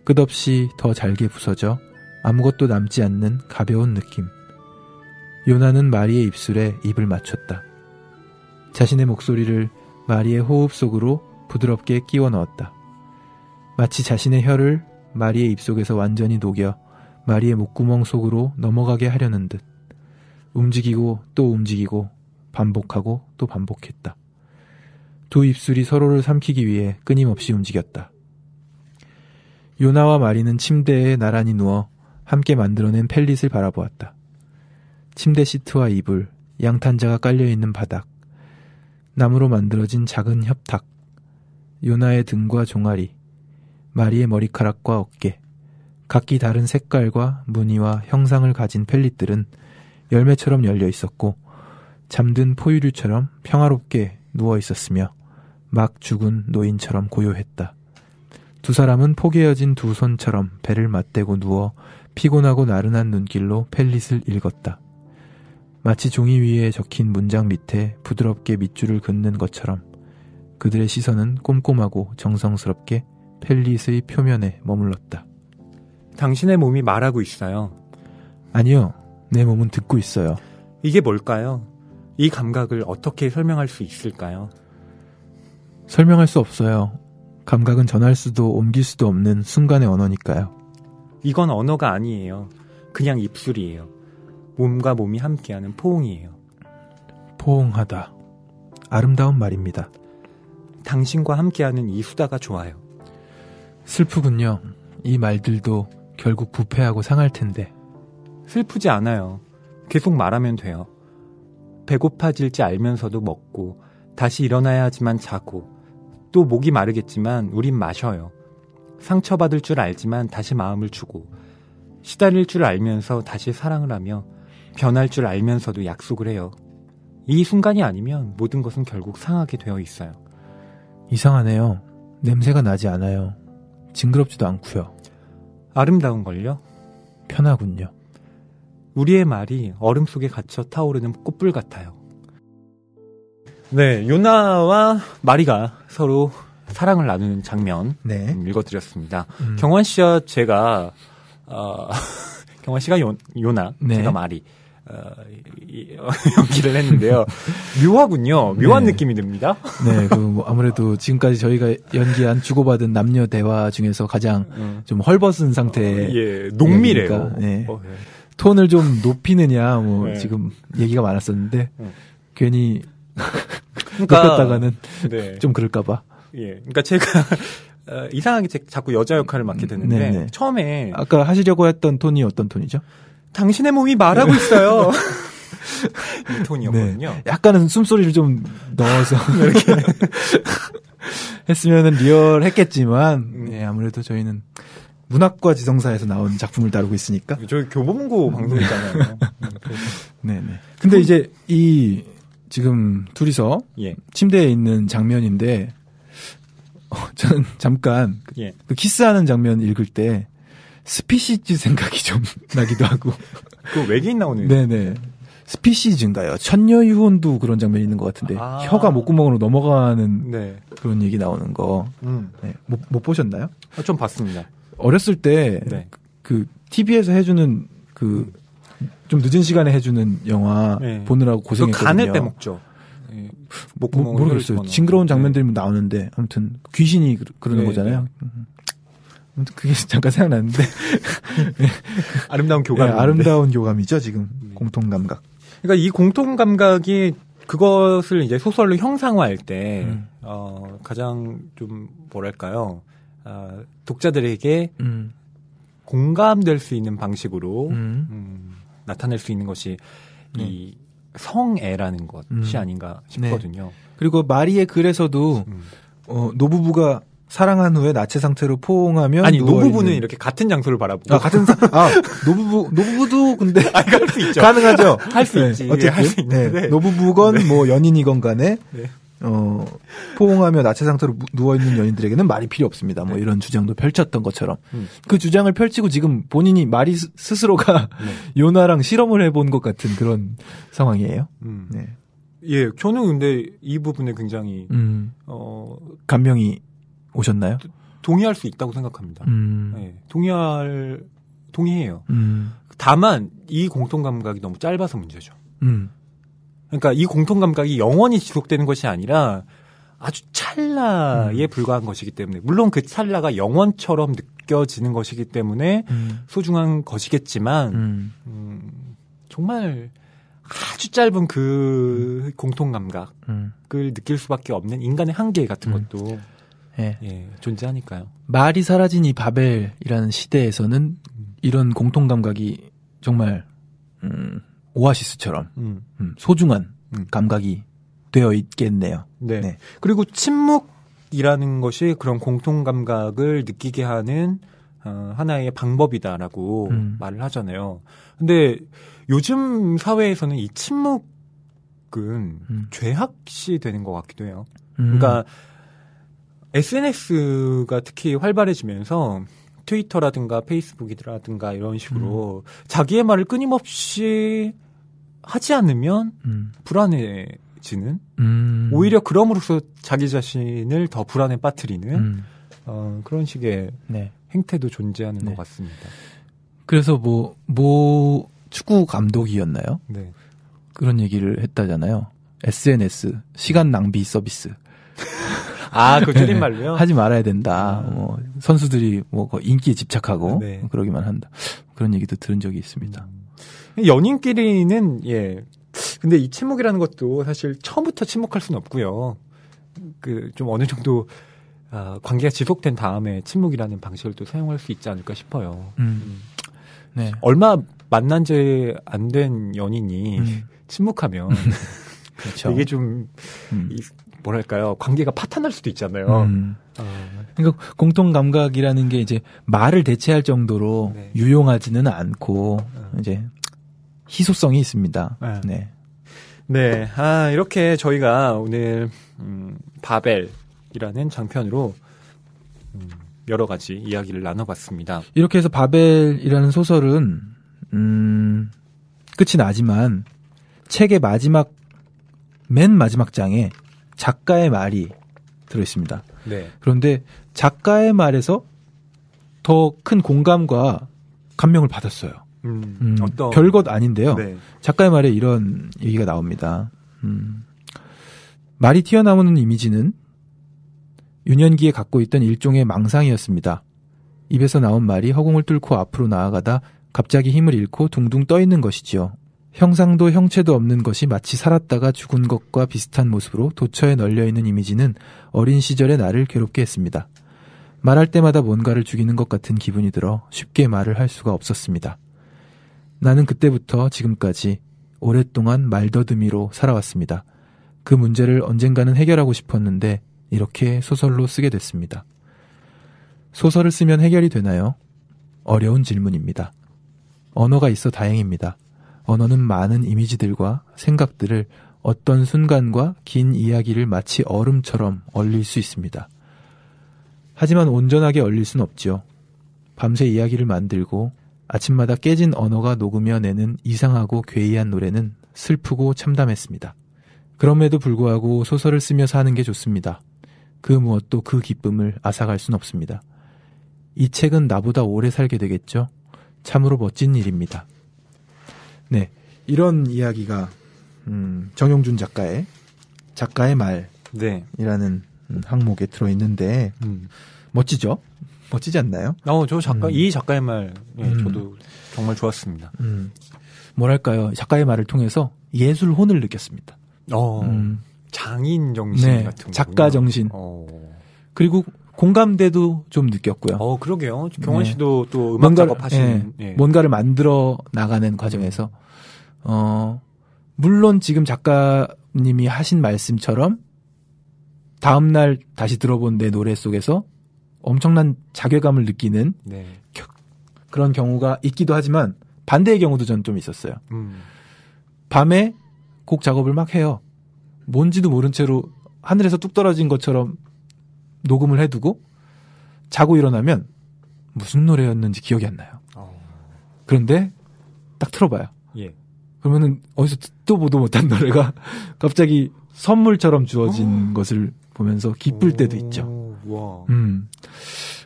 끝없이 더 잘게 부서져 아무것도 남지 않는 가벼운 느낌. 요나는 마리의 입술에 입을 맞췄다. 자신의 목소리를 마리의 호흡 속으로 부드럽게 끼워 넣었다. 마치 자신의 혀를 마리의 입속에서 완전히 녹여 마리의 목구멍 속으로 넘어가게 하려는 듯. 움직이고 또 움직이고 반복하고 또 반복했다. 두 입술이 서로를 삼키기 위해 끊임없이 움직였다. 요나와 마리는 침대에 나란히 누워 함께 만들어낸 펠릿을 바라보았다. 침대 시트와 이불, 양탄자가 깔려있는 바닥, 나무로 만들어진 작은 협탁, 요나의 등과 종아리, 마리의 머리카락과 어깨, 각기 다른 색깔과 무늬와 형상을 가진 펠릿들은 열매처럼 열려 있었고 잠든 포유류처럼 평화롭게 누워 있었으며 막 죽은 노인처럼 고요했다. 두 사람은 포개어진 두 손처럼 배를 맞대고 누워 피곤하고 나른한 눈길로 펠릿을 읽었다. 마치 종이 위에 적힌 문장 밑에 부드럽게 밑줄을 긋는 것처럼 그들의 시선은 꼼꼼하고 정성스럽게 펠릿의 표면에 머물렀다. 당신의 몸이 말하고 있어요. 아니요, 내 몸은 듣고 있어요. 이게 뭘까요? 이 감각을 어떻게 설명할 수 있을까요? 설명할 수 없어요. 감각은 전할 수도 옮길 수도 없는 순간의 언어니까요. 이건 언어가 아니에요. 그냥 입술이에요. 몸과 몸이 함께하는 포옹이에요. 포옹하다. 아름다운 말입니다. 당신과 함께하는 이 수다가 좋아요. 슬프군요. 이 말들도 결국 부패하고 상할 텐데. 슬프지 않아요. 계속 말하면 돼요. 배고파질지 알면서도 먹고 다시 일어나야 하지만 자고 또 목이 마르겠지만 우린 마셔요. 상처받을 줄 알지만 다시 마음을 주고 시달릴 줄 알면서 다시 사랑을 하며 변할 줄 알면서도 약속을 해요. 이 순간이 아니면 모든 것은 결국 상하게 되어 있어요. 이상하네요. 냄새가 나지 않아요. 징그럽지도 않고요. 아름다운걸요? 편하군요. 우리의 말이 얼음 속에 갇혀 타오르는 꽃불 같아요. 네, 요나와 마리가 서로 사랑을 나누는 장면 네. 읽어드렸습니다. 경환 씨와 제가 경환 씨가 요나, 네. 제가 마리 연기를 했는데요. 묘하군요. 묘한 네. 느낌이 듭니다. 네, 뭐 아무래도 지금까지 저희가 연기한 주고받은 남녀 대화 중에서 가장 좀 헐벗은 상태. 예, 농밀해요. 네. 톤을 좀 높이느냐, 뭐 네. 지금 얘기가 많았었는데 괜히 그러니까, 높였다가는 네. 좀 그럴까봐. 예, 그러니까 제가 이상하게 자꾸 여자 역할을 맡게 되는데 네네. 처음에 아까 하시려고 했던 톤이 어떤 톤이죠? 당신의 몸이 말하고 있어요. 이 톤이었거든요. 네. 약간은 숨소리를 좀 넣어서 이렇게 했으면은 리얼했겠지만, 네, 아무래도 저희는 문학과 지성사에서 나온 작품을 다루고 있으니까. 저희 교보문고 방송이잖아요. 네네. 근데 이제 지금 둘이서 예. 침대에 있는 장면인데, 저는 잠깐 예. 그 키스하는 장면 읽을 때 스피시즈 생각이 좀 나기도 하고. 그 외계인 나오는. 네네. 스피시즈인가요? 천녀유혼도 그런 장면이 있는 것 같은데 혀가 목구멍으로 넘어가는 네. 그런 얘기 나오는 거. 네. 못 보셨나요? 좀 봤습니다. 어렸을 때 네. 그 TV에서 해주는 그 좀 늦은 시간에 해주는 영화 네. 보느라고 고생했거든요. 간을 빼먹죠. 네. 목구멍을 모르겠어요. 징그러운 장면들이 나오는데 아무튼 귀신이 그러는 네, 거잖아요. 아무튼 그게 잠깐 생각났는데 아름다운 교감. 네, 아름다운 교감이죠 지금 공통 감각. 그러니까 이 공통 감각이 그것을 이제 소설로 형상화할 때 가장 좀 뭐랄까요 독자들에게 공감될 수 있는 방식으로 나타낼 수 있는 것이 이 성애라는 것이 아닌가 싶거든요. 네. 그리고 마리의 글에서도 노부부가 사랑한 후에 나체 상태로 포옹하면 아니 노부부는 이렇게 같은 장소를 바라보고 노부부도 근데 할 수 있죠. 가능하죠. 할 수 있지. 어쨌든 할 수 있는데 네. 노부부건 네. 뭐 연인이건 간에 네. 포옹하며 나체 상태로 누워 있는 연인들에게는 말이 필요 없습니다. 뭐 이런 주장도 펼쳤던 것처럼 그 주장을 펼치고 지금 본인이 마리 스스로가 요나랑 실험을 해본 것 같은 그런 상황이에요. 네. 예, 저는 근데 이 부분에 굉장히 감명이 오셨나요? 동의할 수 있다고 생각합니다. 네, 동의해요. 다만 이 공통 감각이 너무 짧아서 문제죠. 그러니까 이 공통 감각이 영원히 지속되는 것이 아니라 아주 찰나에 불과한 것이기 때문에 물론 그 찰나가 영원처럼 느껴지는 것이기 때문에 소중한 것이겠지만 정말 아주 짧은 그 공통 감각을 느낄 수밖에 없는 인간의 한계 같은 것도 예, 존재하니까요. 말이 사라진 이 바벨이라는 시대에서는 이런 공통 감각이 정말 오아시스처럼 소중한 감각이 되어 있겠네요. 네. 네. 그리고 침묵이라는 것이 그런 공통 감각을 느끼게 하는 하나의 방법이다라고 말을 하잖아요. 근데 요즘 사회에서는 이 침묵은 죄악시 되는 것 같기도 해요. 그러니까 SNS가 특히 활발해지면서 트위터라든가 페이스북이라든가 이런 식으로 자기의 말을 끊임없이 하지 않으면 불안해지는 오히려 그럼으로써 자기 자신을 더 불안에 빠뜨리는 그런 식의 행태도 존재하는 것 같습니다. 그래서 뭐 축구 감독이었나요? 네. 그런 얘기를 했다잖아요. SNS 시간 낭비 서비스. 그 줄임말로요? 하지 말아야 된다. 선수들이 인기에 집착하고 그러기만 한다. 그런 얘기도 들은 적이 있습니다. 연인끼리는 근데 이 침묵이라는 것도 사실 처음부터 침묵할 수는 없고요. 좀 어느 정도 관계가 지속된 다음에 침묵이라는 방식을 또 사용할 수 있지 않을까 싶어요. 네. 얼마 만난 지 안 된 연인이 침묵하면 그렇죠. 이게 좀 뭐랄까요, 관계가 파탄날 수도 있잖아요. 그러니까 공통 감각이라는 게 이제 말을 대체할 정도로 네. 유용하지는 않고 이제 희소성이 있습니다. 네. 네. 이렇게 저희가 오늘 바벨이라는 장편으로 여러 가지 이야기를 나눠봤습니다. 이렇게 해서 바벨이라는 소설은 끝이 나지만 책의 맨 마지막 장에 작가의 말이 들어있습니다. 네. 그런데 작가의 말에서 더 큰 공감과 감명을 받았어요. 어떤 별것 아닌데요. 네. 작가의 말에 이런 얘기가 나옵니다. 말이 튀어나오는 이미지는 유년기에 갖고 있던 일종의 망상이었습니다. 입에서 나온 말이 허공을 뚫고 앞으로 나아가다 갑자기 힘을 잃고 둥둥 떠 있는 것이지요. 형상도 형체도 없는 것이 마치 살았다가 죽은 것과 비슷한 모습으로 도처에 널려있는 이미지는 어린 시절의 나를 괴롭게 했습니다. 말할 때마다 뭔가를 죽이는 것 같은 기분이 들어 쉽게 말을 할 수가 없었습니다. 나는 그때부터 지금까지 오랫동안 말더듬이로 살아왔습니다. 그 문제를 언젠가는 해결하고 싶었는데 이렇게 소설로 쓰게 됐습니다. 소설을 쓰면 해결이 되나요? 어려운 질문입니다. 언어가 있어 다행입니다. 언어는 많은 이미지들과 생각들을 어떤 순간과 긴 이야기를 마치 얼음처럼 얼릴 수 있습니다. 하지만 온전하게 얼릴 순 없지요. 밤새 이야기를 만들고 아침마다 깨진 언어가 녹으며 내는 이상하고 괴이한 노래는 슬프고 참담했습니다. 그럼에도 불구하고 소설을 쓰며 사는 게 좋습니다. 그 무엇도 그 기쁨을 앗아갈 순 없습니다. 이 책은 나보다 오래 살게 되겠죠? 참으로 멋진 일입니다. 네, 이런 이야기가 정용준 작가의 말이라는 항목에 들어있는데 멋지죠? 멋지지 않나요? 이 작가의 말 저도 정말 좋았습니다. 뭐랄까요, 작가의 말을 통해서 예술혼을 느꼈습니다. 장인 정신 네, 같은 거. 작가 정신. 그리고 공감대도 좀 느꼈고요. 그러게요. 경원 씨도 또 음악 작업하시는. 뭔가를 만들어 나가는 과정에서 물론 지금 작가님이 하신 말씀처럼 다음날 다시 들어본 내 노래 속에서 엄청난 자괴감을 느끼는 그런 경우가 있기도 하지만 반대의 경우도 전 좀 있었어요. 밤에 곡 작업을 막 해요. 뭔지도 모른 채로 하늘에서 뚝 떨어진 것처럼 녹음을 해두고 자고 일어나면 무슨 노래였는지 기억이 안 나요. 그런데 딱 틀어봐요. 그러면은 어디서 듣도 보도 못한 노래가 갑자기 선물처럼 주어진 것을 보면서 기쁠 때도 있죠.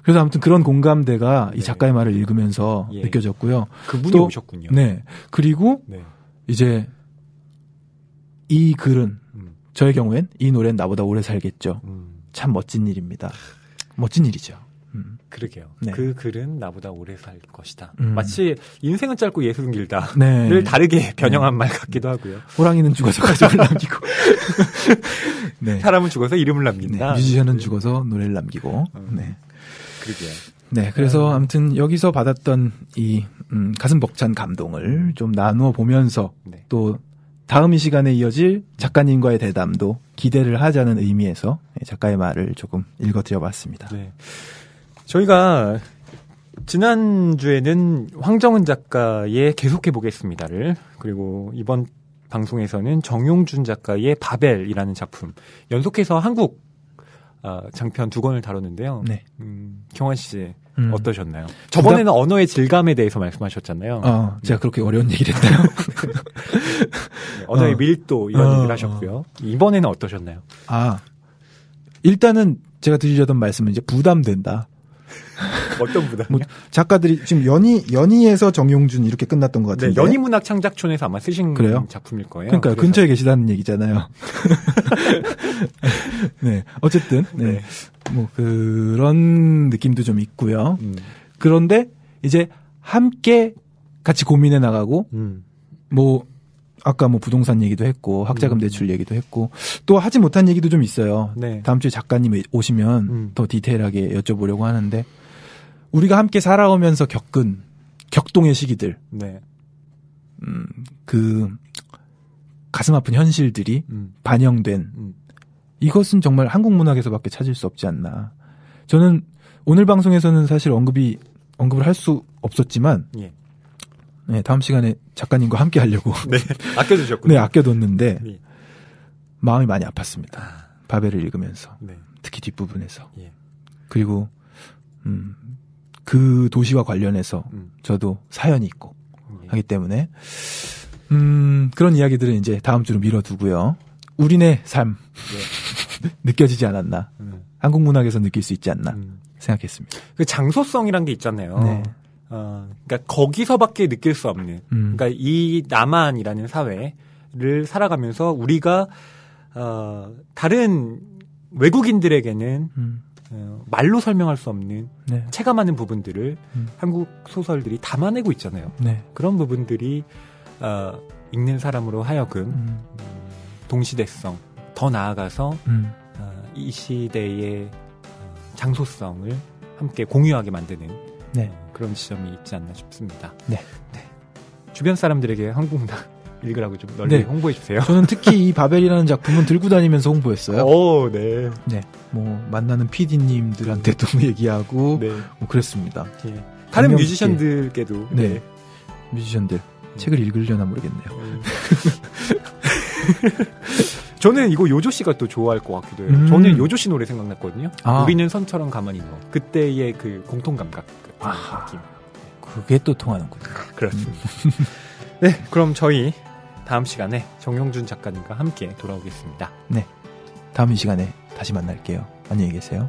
그래서 아무튼 그런 공감대가 이 작가의 말을 읽으면서 느껴졌고요. 그분이 오셨군요. 네. 그리고 이제 이 글은 저의 경우엔 이 노래는 나보다 오래 살겠죠. 참 멋진 일입니다. 멋진 일이죠. 그러게요. 네. 그 글은 나보다 오래 살 것이다. 마치 인생은 짧고 예술은 길다를 네. 다르게 변형한 말 같기도 하고요. 호랑이는 죽어서 가족을 남기고 네. 사람은 죽어서 이름을 남긴다. 네. 뮤지션은 죽어서 노래를 남기고 네. 그러게요. 네, 그래서 아무튼 여기서 받았던 이 가슴 벅찬 감동을 좀 나누어 보면서 또 다음 이 시간에 이어질 작가님과의 대담도 기대를 하자는 의미에서 작가의 말을 조금 읽어드려봤습니다. 네. 저희가 지난주에는 황정은 작가의 계속해보겠습니다를, 그리고 이번 방송에서는 정용준 작가의 바벨이라는 작품, 연속해서 한국 장편 2권을 다뤘는데요. 네. 경환 씨 어떠셨나요? 저번에는 언어의 질감에 대해서 말씀하셨잖아요. 제가 그렇게 어려운 얘기를 했나요? 언어의 밀도 이런 얘기를 하셨고요. 이번에는 어떠셨나요? 일단은 제가 드리려던 말씀은 이제 부담된다. 어떤 부담이요? 작가들이 지금 연희에서 정용준 이렇게 끝났던 것 같은데. 네, 연희문학 창작촌에서 아마 쓰신 그래요? 작품일 거예요. 그러니까 근처에 계시다는 얘기잖아요. 네, 어쨌든 네. 뭐 그런 느낌도 좀 있고요. 그런데 이제 함께 같이 고민해 나가고 뭐 아까 뭐 부동산 얘기도 했고 학자금 대출 얘기도 했고 또 하지 못한 얘기도 좀 있어요. 네. 다음 주에 작가님 오시면 더 디테일하게 여쭤보려고 하는데 우리가 함께 살아오면서 겪은 격동의 시기들, 네. 그 가슴 아픈 현실들이 반영된 이것은 정말 한국 문학에서밖에 찾을 수 없지 않나. 저는 오늘 방송에서는 사실 언급을 할 수 없었지만 예. 네, 다음 시간에 작가님과 함께 하려고 네, 아껴주셨군요. 네, 아껴뒀는데 예. 마음이 많이 아팠습니다. 바벨을 읽으면서 네. 특히 뒷부분에서 예. 그리고 그 도시와 관련해서 저도 사연이 있고 예. 하기 때문에 그런 이야기들은 이제 다음 주로 미뤄두고요. 우리네 삶 느껴지지 않았나. 한국 문학에서 느낄 수 있지 않나 생각했습니다. 그 장소성이란 게 있잖아요. 네. 그러니까 거기서밖에 느낄 수 없는. 그러니까 이 남한이라는 사회를 살아가면서 우리가 다른 외국인들에게는 말로 설명할 수 없는 네. 체감하는 부분들을 한국 소설들이 담아내고 있잖아요. 네. 그런 부분들이 읽는 사람으로 하여금 동시대성, 더 나아가서 이 시대의 장소성을 함께 공유하게 만드는 네. 그런 지점이 있지 않나 싶습니다. 네. 네. 주변 사람들에게 한국 문학 읽으라고 좀 널리 네. 홍보해 주세요. 저는 특히 이 바벨이라는 작품은 들고 다니면서 홍보했어요. 오, 네. 네. 뭐 만나는 PD님들한테도 얘기하고 네. 뭐 그랬습니다. 예. 다른 뮤지션들께도 네. 뮤지션들 책을 읽으려나 모르겠네요. 저는 이거 요조 씨가 또 좋아할 것 같기도 해요. 저는 요조 씨 노래 생각났거든요. 우리는 선처럼 가만히 있는 거. 그때의 그 공통 감각 느낌. 그게 또 통하는군요. 그렇습니다. 네, 그럼 저희 다음 시간에 정영준 작가님과 함께 돌아오겠습니다. 네, 다음 이 시간에 다시 만날게요. 안녕히 계세요.